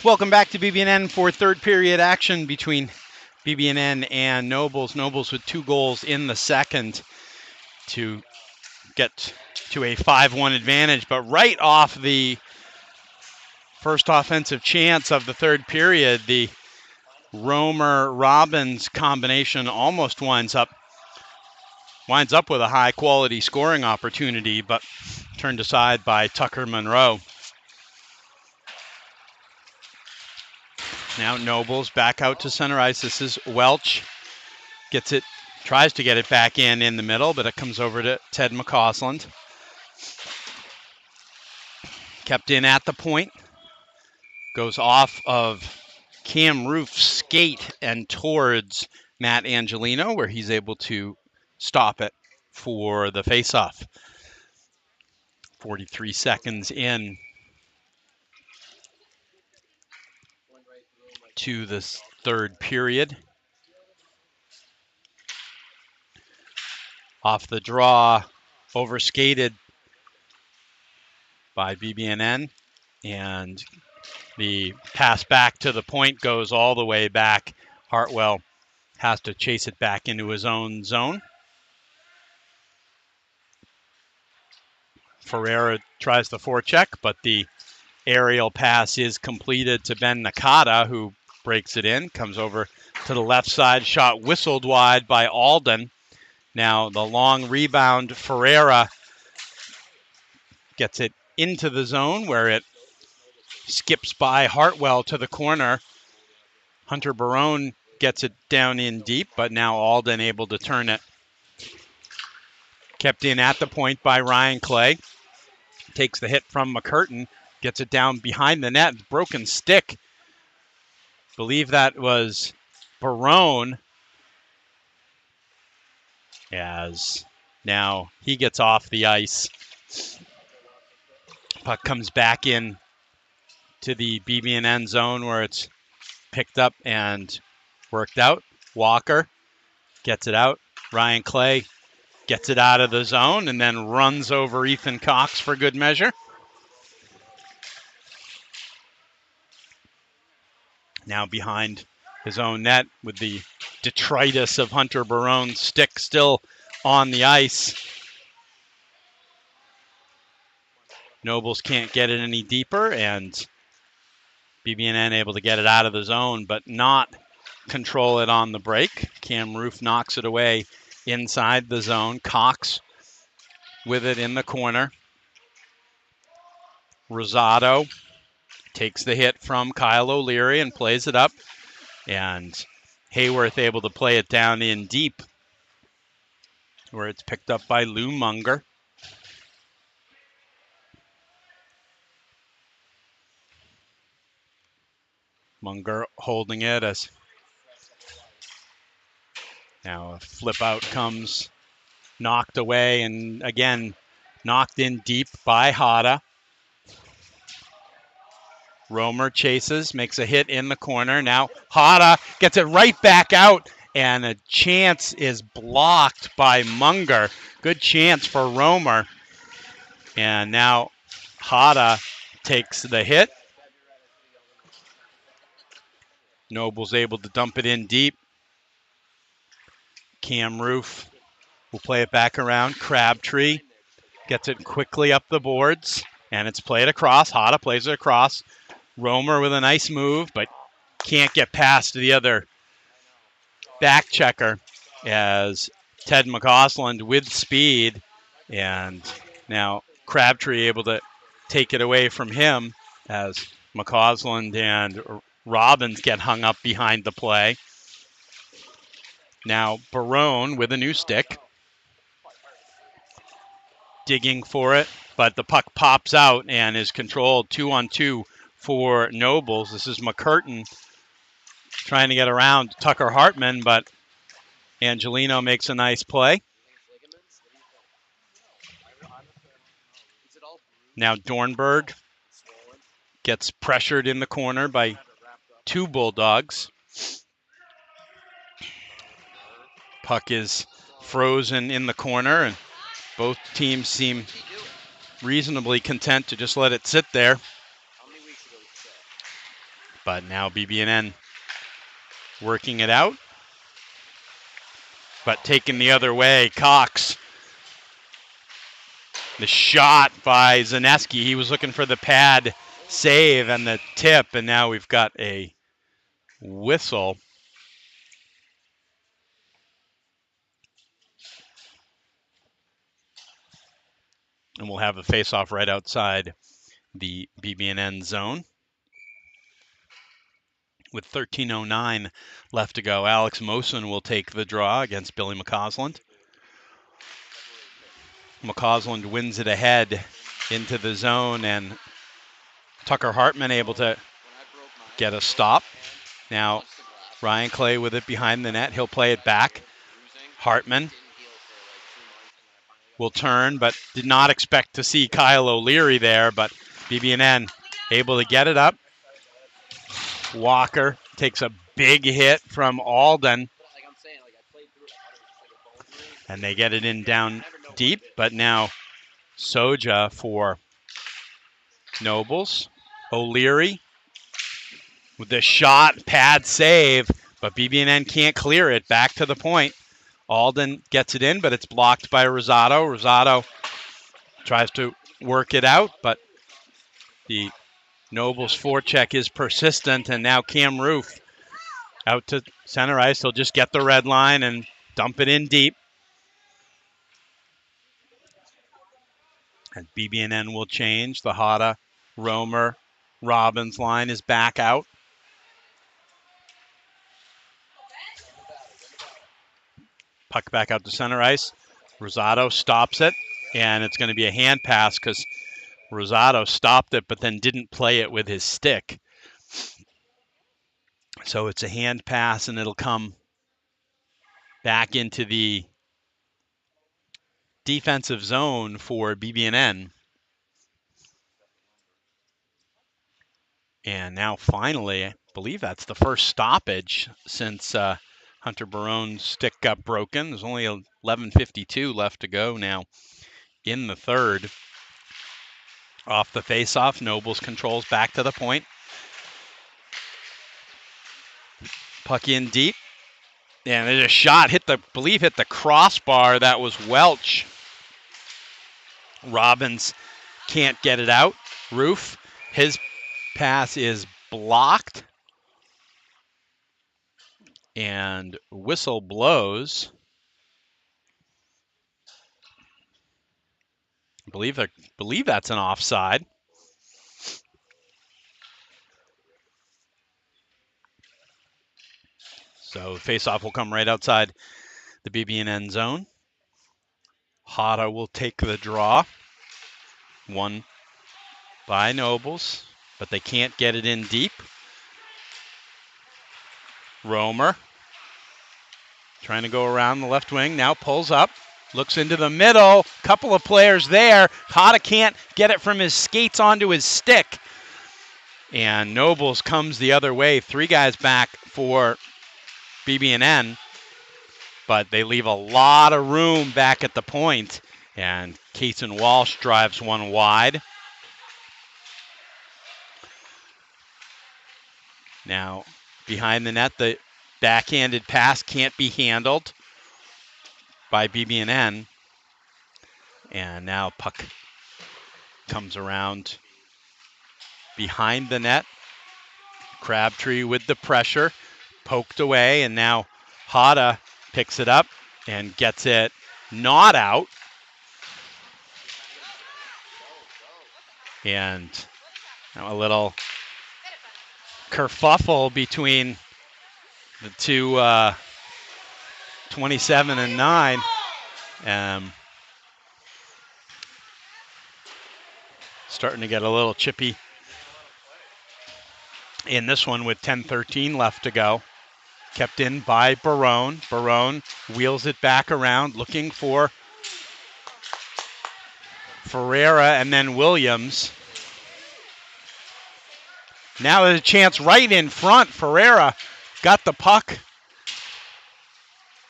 Welcome back to BB&N for third period action between BB&N and Nobles. Nobles with 2 goals in the second to get to a 5-1 advantage. But right off the first offensive chance of the third period, the Romer-Robbins combination almost winds up with a high-quality scoring opportunity, but turned aside by Tucker Monroe. Now Nobles back out to center ice. This is Welch. Gets it, tries to get it back in the middle, but it comes over to Ted McCausland. Kept in at the point. Goes off of Cam Roof's skate and towards Matt Angelino, where he's able to stop it for the faceoff. 43 seconds in to this third period. Off the draw, overskated by BB&N, and the pass back to the point goes all the way back. Hartwell has to chase it back into his own zone. Ferreira tries the forecheck, but the aerial pass is completed to Ben Nakata, who breaks it in, comes over to the left side, shot whistled wide by Alden. Now the long rebound, Ferreira gets it into the zone where it skips by Hartwell to the corner. Hunter Barone gets it down in deep, but now Alden able to turn it. Kept in at the point by Ryan Clay. Takes the hit from McCurtain, gets it down behind the net, broken stick. Believe that was Barone, as now he gets off the ice. Puck comes back in to the BB&N zone where it's picked up and worked out. Walker gets it out. Ryan Clay gets it out of the zone and then runs over Ethan Cox for good measure. Now behind his own net with the detritus of Hunter Barone's stick still on the ice. Nobles can't get it any deeper, and BB&N able to get it out of the zone, but not control it on the break. Cam Roof knocks it away inside the zone. Cox with it in the corner. Rosado takes the hit from Kyle O'Leary and plays it up. And Hayworth able to play it down in deep, where it's picked up by Lou Munger. Munger holding it as now a flip out comes, knocked away, and again knocked in deep by Hada. Romer chases, makes a hit in the corner. Now Hada gets it right back out, and a chance is blocked by Munger. Good chance for Romer. And now Hada takes the hit. Noble's able to dump it in deep. Cam Roof will play it back around. Crabtree gets it quickly up the boards, and it's played across. Hada plays it across. Romer with a nice move, but can't get past the other back checker as Ted McCausland with speed. And now Crabtree able to take it away from him as McCausland and Robbins get hung up behind the play. Now Barone with a new stick. Digging for it, but the puck pops out and is controlled 2-on-2 for Nobles. This is McCurtain trying to get around Tucker Hartman, but Angelino makes a nice play. Now Dornberg gets pressured in the corner by 2 Bulldogs. Puck is frozen in the corner, and both teams seem reasonably content to just let it sit there. But now BB&N working it out, but taken the other way. Cox. The shot by Zaneski. He was looking for the pad save and the tip, and now we've got a whistle. And we'll have a face-off right outside the BB&N zone. With 13:09 left to go, Alex Mosen will take the draw against Billy McCausland. McCausland wins it ahead into the zone, and Tucker Hartman able to get a stop. Now Ryan Clay with it behind the net. He'll play it back. Hartman will turn, but did not expect to see Kyle O'Leary there, but BB&N able to get it up. Walker takes a big hit from Alden, and they get it in down deep, but now Soja for Nobles. O'Leary with the shot, pad save, but BB&N can't clear it. Back to the point. Alden gets it in, but it's blocked by Rosado. Rosado tries to work it out, but the Nobles forecheck is persistent, and now Cam Roof out to center ice. He'll just get the red line and dump it in deep. And BB&N will change. The Hada, Romer, Robbins line is back out. Puck back out to center ice. Rosado stops it, and it's going to be a hand pass because Rosado stopped it but then didn't play it with his stick. So it's a hand pass, and it'll come back into the defensive zone for BB&N. And now finally, I believe that's the first stoppage since Hunter Barone's stick got broken. There's only 11:52 left to go now in the third. Off the faceoff, Nobles controls back to the point. Puck in deep. And there's a shot, hit the crossbar. That was Welch. Robbins can't get it out. Roof, his pass is blocked. And whistle blows. I believe that's an offside. So face-off will come right outside the BB&N zone. Hada will take the draw. Won by Nobles, but they can't get it in deep. Romer trying to go around the left wing, now pulls up, looks into the middle, couple of players there. Hada can't get it from his skates onto his stick. And Nobles comes the other way, 3 guys back for BB&N, but they leave a lot of room back at the point, and Kason Walsh drives one wide. Now, behind the net, the backhanded pass can't be handled by BB&N, and now puck comes around behind the net. Crabtree with the pressure, poked away, and now Hada picks it up and gets it not out. And now a little kerfuffle between the two 27 and 9. Starting to get a little chippy in this one with 10:13 left to go. Kept in by Barone. Barone wheels it back around, looking for Ferreira and then Williams. Now there's a chance right in front. Ferreira got the puck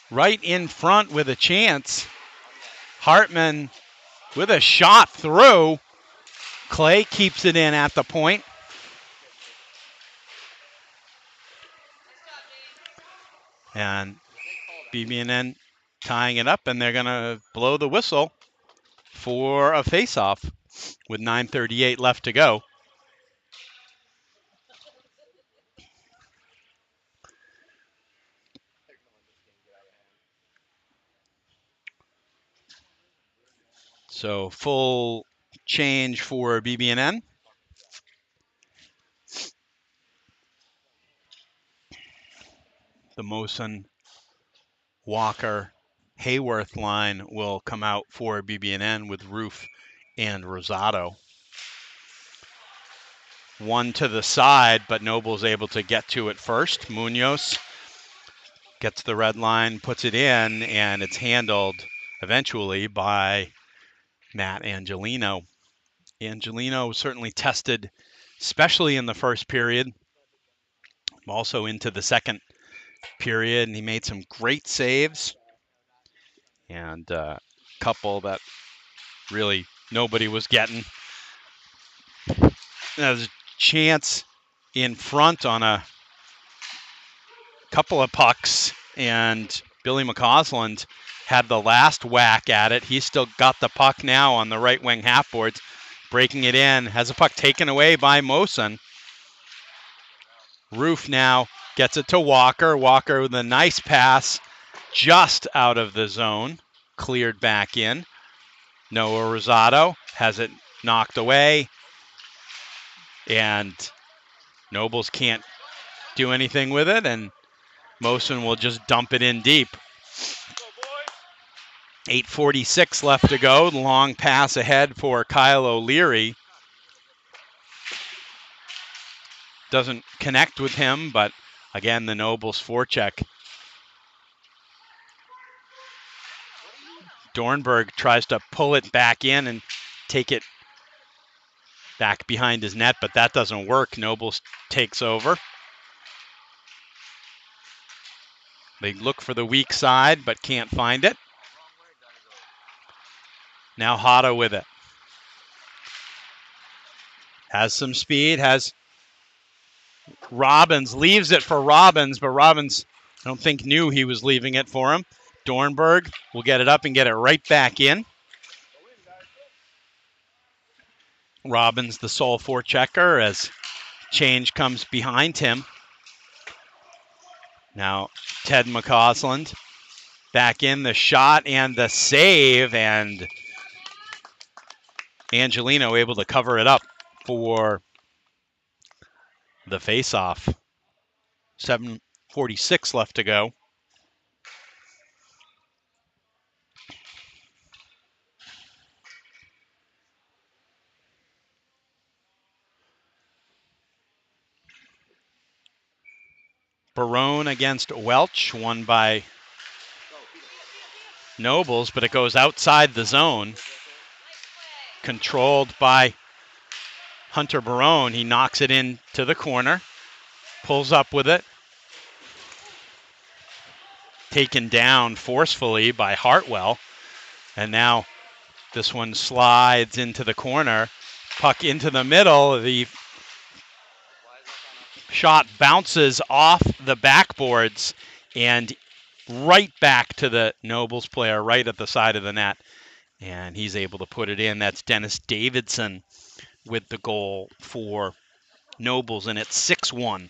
right in front with a chance. Hartman with a shot through. Clay keeps it in at the point. And BB&N tying it up, and they're going to blow the whistle for a face-off with 9:38 left to go. So full change for BB&N. The Mosen, Walker, Hayworth line will come out for BB&N with Roof and Rosado. One to the side, but Noble's able to get to it first. Munoz gets the red line, puts it in, and it's handled eventually by Matt Angelino. Angelino certainly tested, especially in the first period, also into the second period, and he made some great saves and a couple that really nobody was getting. There's a chance in front on a couple of pucks, and Billy McCausland had the last whack at it. He's still got the puck now on the right wing half boards, breaking it in, has a puck taken away by Mosen. Roof now gets it to Walker. Walker with a nice pass just out of the zone, cleared back in. Noah Rosado has it knocked away, and Nobles can't do anything with it, and Mosen will just dump it in deep. 8:46 left to go. Long pass ahead for Kyle O'Leary. Doesn't connect with him, but again, the Nobles forecheck. Dornberg tries to pull it back in and take it back behind his net, but that doesn't work. Nobles takes over. They look for the weak side, but can't find it. Now Hata with it. Has some speed, has Robbins, leaves it for Robbins, but Robbins, I don't think, knew he was leaving it for him. Dornberg will get it up and get it right back in. Robbins, the sole forechecker, as change comes behind him. Now Ted McCausland back in, the shot and the save, and Angelino able to cover it up for the face-off. 7:46 left to go. Barone against Welch, won by Nobles, but it goes outside the zone. Controlled by Hunter Barone. He knocks it into the corner, pulls up with it. Taken down forcefully by Hartwell. And now this one slides into the corner. Puck into the middle. The shot bounces off the backboards and right back to the Nobles player right at the side of the net. And he's able to put it in. That's Dennis Davidson with the goal for Nobles, and it's 6-1.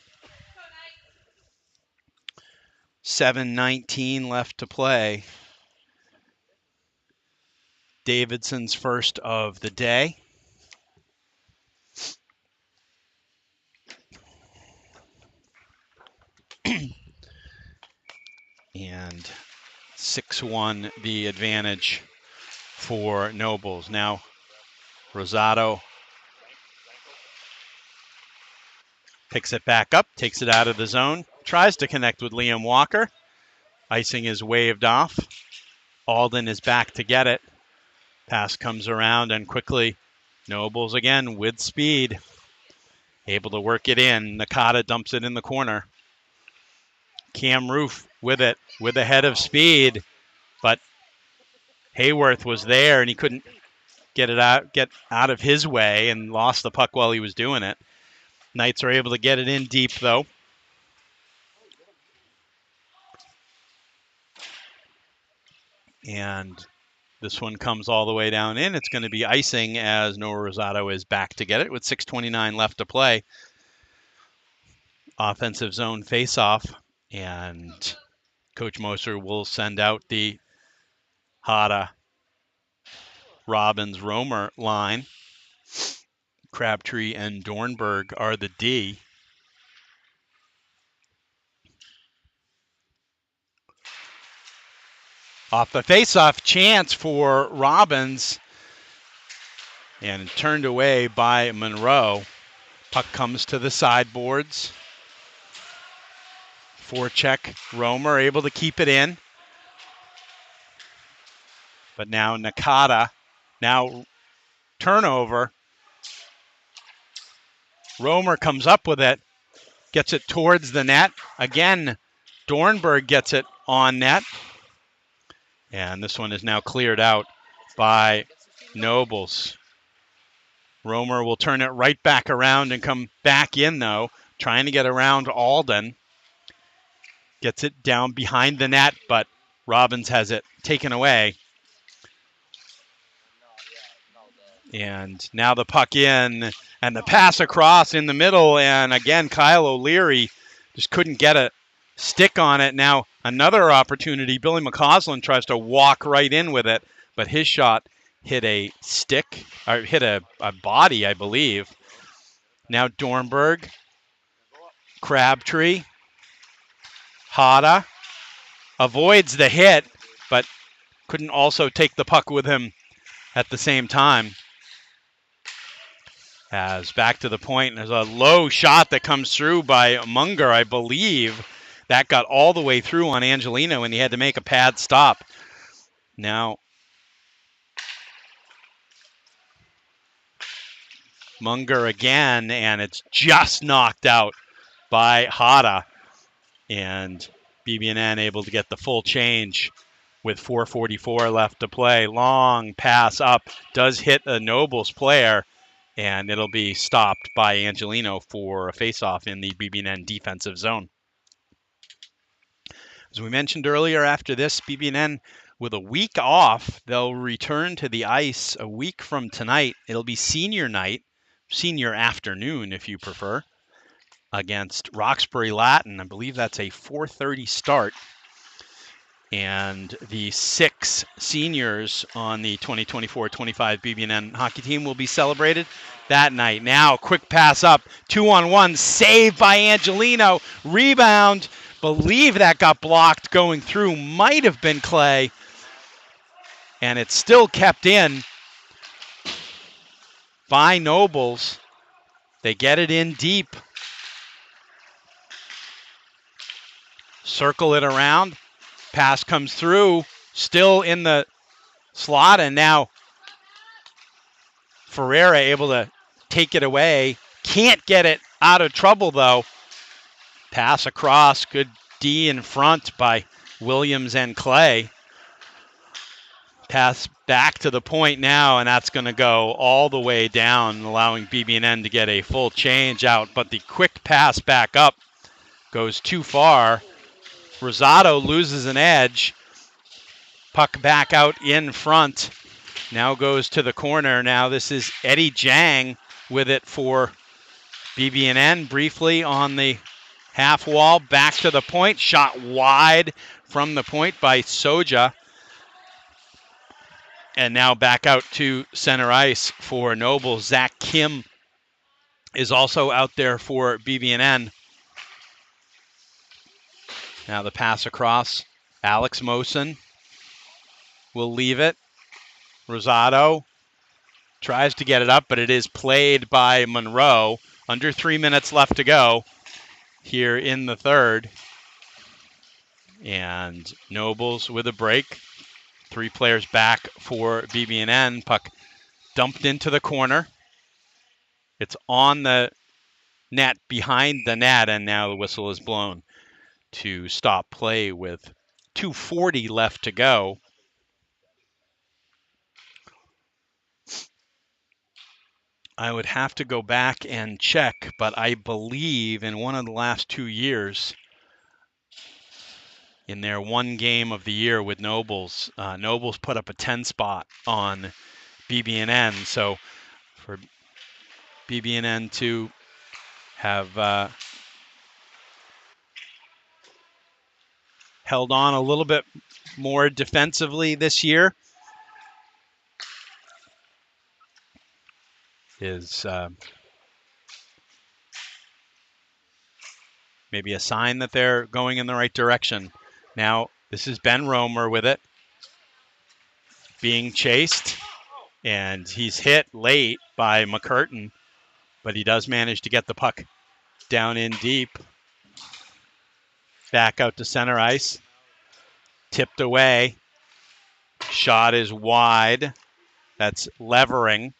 7:19 left to play. Davidson's first of the day. And 6-1 the advantage for Nobles. Now Rosado picks it back up, takes it out of the zone, tries to connect with Liam Walker. Icing is waved off. Alden is back to get it. Pass comes around, and quickly Nobles again with speed, able to work it in. Nakata dumps it in the corner. Cam Roof with it, with a head of speed, but Hayworth was there and he couldn't get out of his way, and lost the puck while he was doing it. Knights are able to get it in deep though. And this one comes all the way down in. It's going to be icing as Noah Rosado is back to get it with 6:29 left to play. Offensive zone face-off, and Coach Moser will send out the Hada, Robbins, Romer line. Crabtree and Dornberg are the D. Off the face-off, chance for Robbins, and turned away by Monroe. Puck comes to the sideboards. Forecheck, Romer able to keep it in. But now Nakata, now turnover. Romer comes up with it, gets it towards the net. Again, Dornberg gets it on net. And this one is now cleared out by Nobles. Romer will turn it right back around and come back in, though, trying to get around Alden. Gets it down behind the net, but Robbins has it taken away. And now the puck in, and the pass across in the middle, and again, Kyle O'Leary just couldn't get a stick on it. Now another opportunity. Billy McCausland tries to walk right in with it, but his shot hit a stick, or hit a body, I believe. Now Dornberg, Crabtree, Hada avoids the hit, but couldn't also take the puck with him at the same time. As back to the point, there's a low shot that comes through by Munger, I believe. That got all the way through on Angelino, and he had to make a pad stop. Now, Munger again, and it's just knocked out by Hada. And BB&N able to get the full change with 4:44 left to play. Long pass up, does hit a Nobles player, and it'll be stopped by Angelino for a faceoff in the BB&N defensive zone. As we mentioned earlier, after this, BB&N with a week off, they'll return to the ice a week from tonight. It'll be senior night, senior afternoon if you prefer, against Roxbury Latin. I believe that's a 4:30 start. And the 6 seniors on the 2024-25 BB&N hockey team will be celebrated that night. Now, quick pass up, 2-on-1, save by Angelino, rebound. Believe that got blocked going through, might have been Clay, and it's still kept in by Nobles. They get it in deep. Circle it around. Pass comes through, still in the slot, and now Ferreira able to take it away. Can't get it out of trouble, though. Pass across, good D in front by Williams and Clay. Pass back to the point now, and that's going to go all the way down, allowing BB&N to get a full change out. But the quick pass back up goes too far. Rosado loses an edge. Puck back out in front. Now goes to the corner. Now this is Eddie Jang with it for BB&N. Briefly on the half wall, back to the point. Shot wide from the point by Soja. And now back out to center ice for Noble. Zach Kim is also out there for BB&N. Now the pass across. Alex Mosen will leave it. Rosado tries to get it up, but it is played by Monroe. Under 3 minutes left to go here in the third. And Nobles with a break. 3 players back for BB&N. Puck dumped into the corner. It's on the net, behind the net, and now the whistle is blown to stop play with 2:40 left to go. I would have to go back and check, but I believe in one of the last 2 years, in their one game of the year with Nobles. Nobles put up a 10 spot on BB&N. So for BB&N to have held on a little bit more defensively this year is maybe a sign that they're going in the right direction. Now, this is Ben Romer with it, being chased, and he's hit late by McCurtain, but he does manage to get the puck down in deep. Back out to center ice. Tipped away. Shot is wide. That's Levering.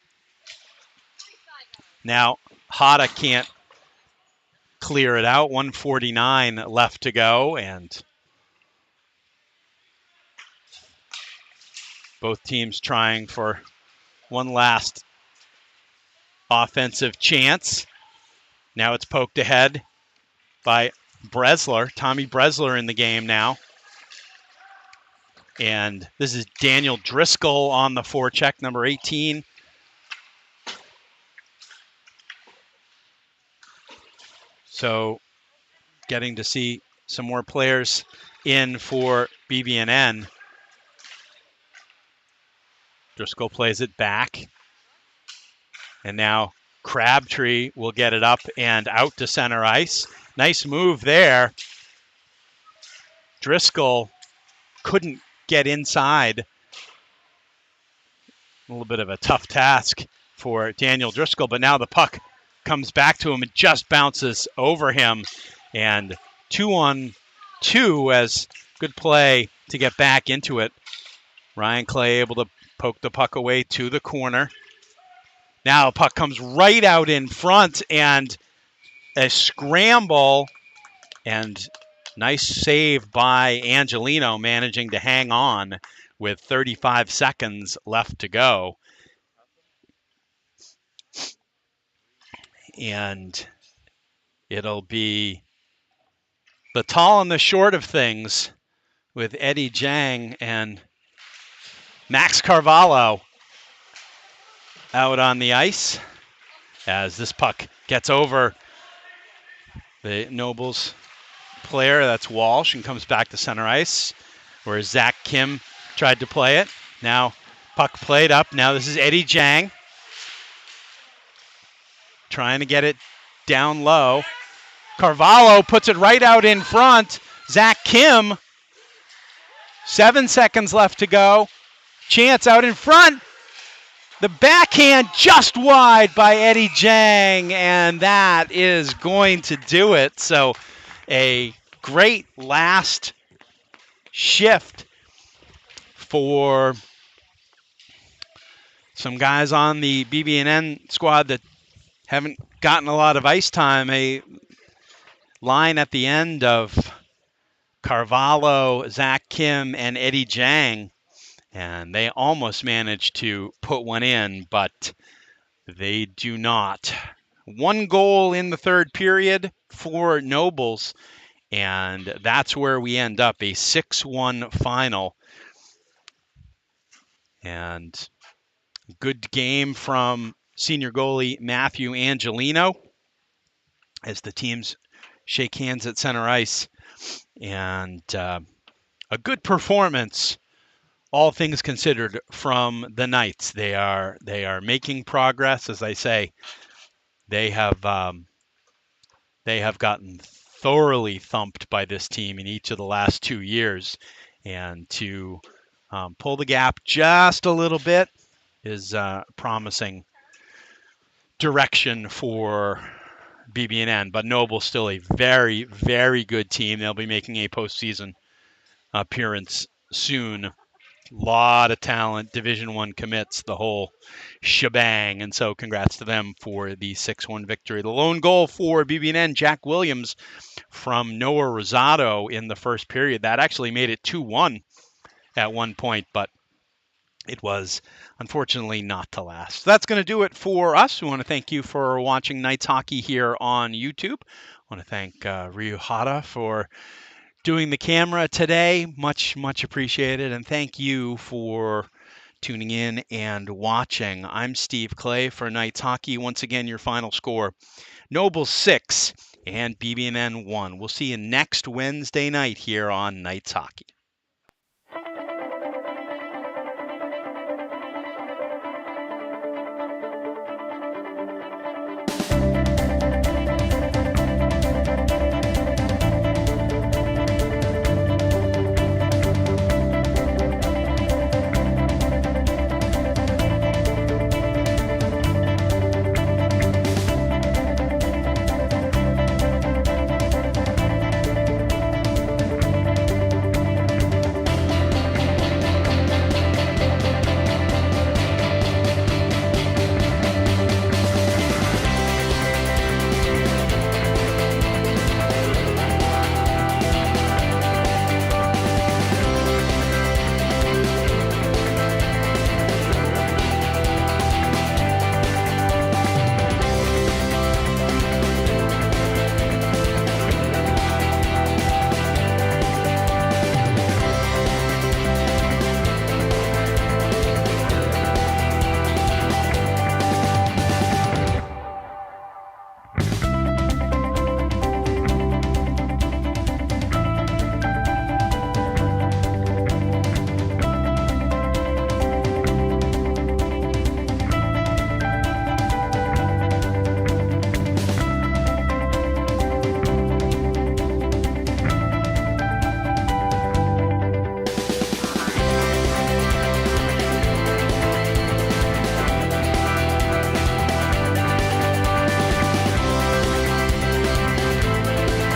Now, Hada can't clear it out. 1:49 left to go, and both teams trying for one last offensive chance. Now it's poked ahead by Bresler. Tommy Bresler in the game now. And this is Daniel Driscoll on the forecheck, number 18. So getting to see some more players in for BB&N. Driscoll plays it back. And now Crabtree will get it up and out to center ice. Nice move there. Driscoll couldn't get inside. A little bit of a tough task for Daniel Driscoll, but now the puck comes back to him and just bounces over him. And 2-on-2 as good play to get back into it. Ryan Clay able to poke the puck away to the corner. Now the puck comes right out in front and a scramble, and nice save by Angelino, managing to hang on with 35 seconds left to go. And it'll be the tall and the short of things with Eddie Jang and Max Carvalho out on the ice as this puck gets over the Nobles player. That's Walsh, and comes back to center ice where Zach Kim tried to play it. Now puck played up. Now this is Eddie Jang trying to get it down low. Carvalho puts it right out in front. Zach Kim, 7 seconds left to go. Chance out in front. The backhand just wide by Eddie Jang, and that is going to do it. So a great last shift for some guys on the BB&N squad that haven't gotten a lot of ice time. A line at the end of Carvalho, Zach Kim, and Eddie Jang. And they almost managed to put one in, but they do not. One goal in the third period for Nobles, and that's where we end up, a 6-1 final. And good game from senior goalie Matthew Angelino as the teams shake hands at center ice. And a good performance, all things considered, from the Knights. They are making progress. As I say, they have gotten thoroughly thumped by this team in each of the last 2 years, and to pull the gap just a little bit is promising direction for BB&N. But Noble still a very, very good team. They'll be making a postseason appearance soon. Lot of talent, Division I commits, the whole shebang. And so congrats to them for the 6-1 victory. The lone goal for BB&N, Jack Williams from Noah Rosado in the first period. That actually made it 2-1 at one point, but it was unfortunately not to last. So that's going to do it for us. We want to thank you for watching Knights hockey here on YouTube. I want to thank Ryu Hada for doing the camera today. Much appreciated. And thank you for tuning in and watching. I'm Steve Clay for Knights Hockey. Once again, your final score, Nobles 6 and BB&N 1. We'll see you next Wednesday night here on Knights Hockey.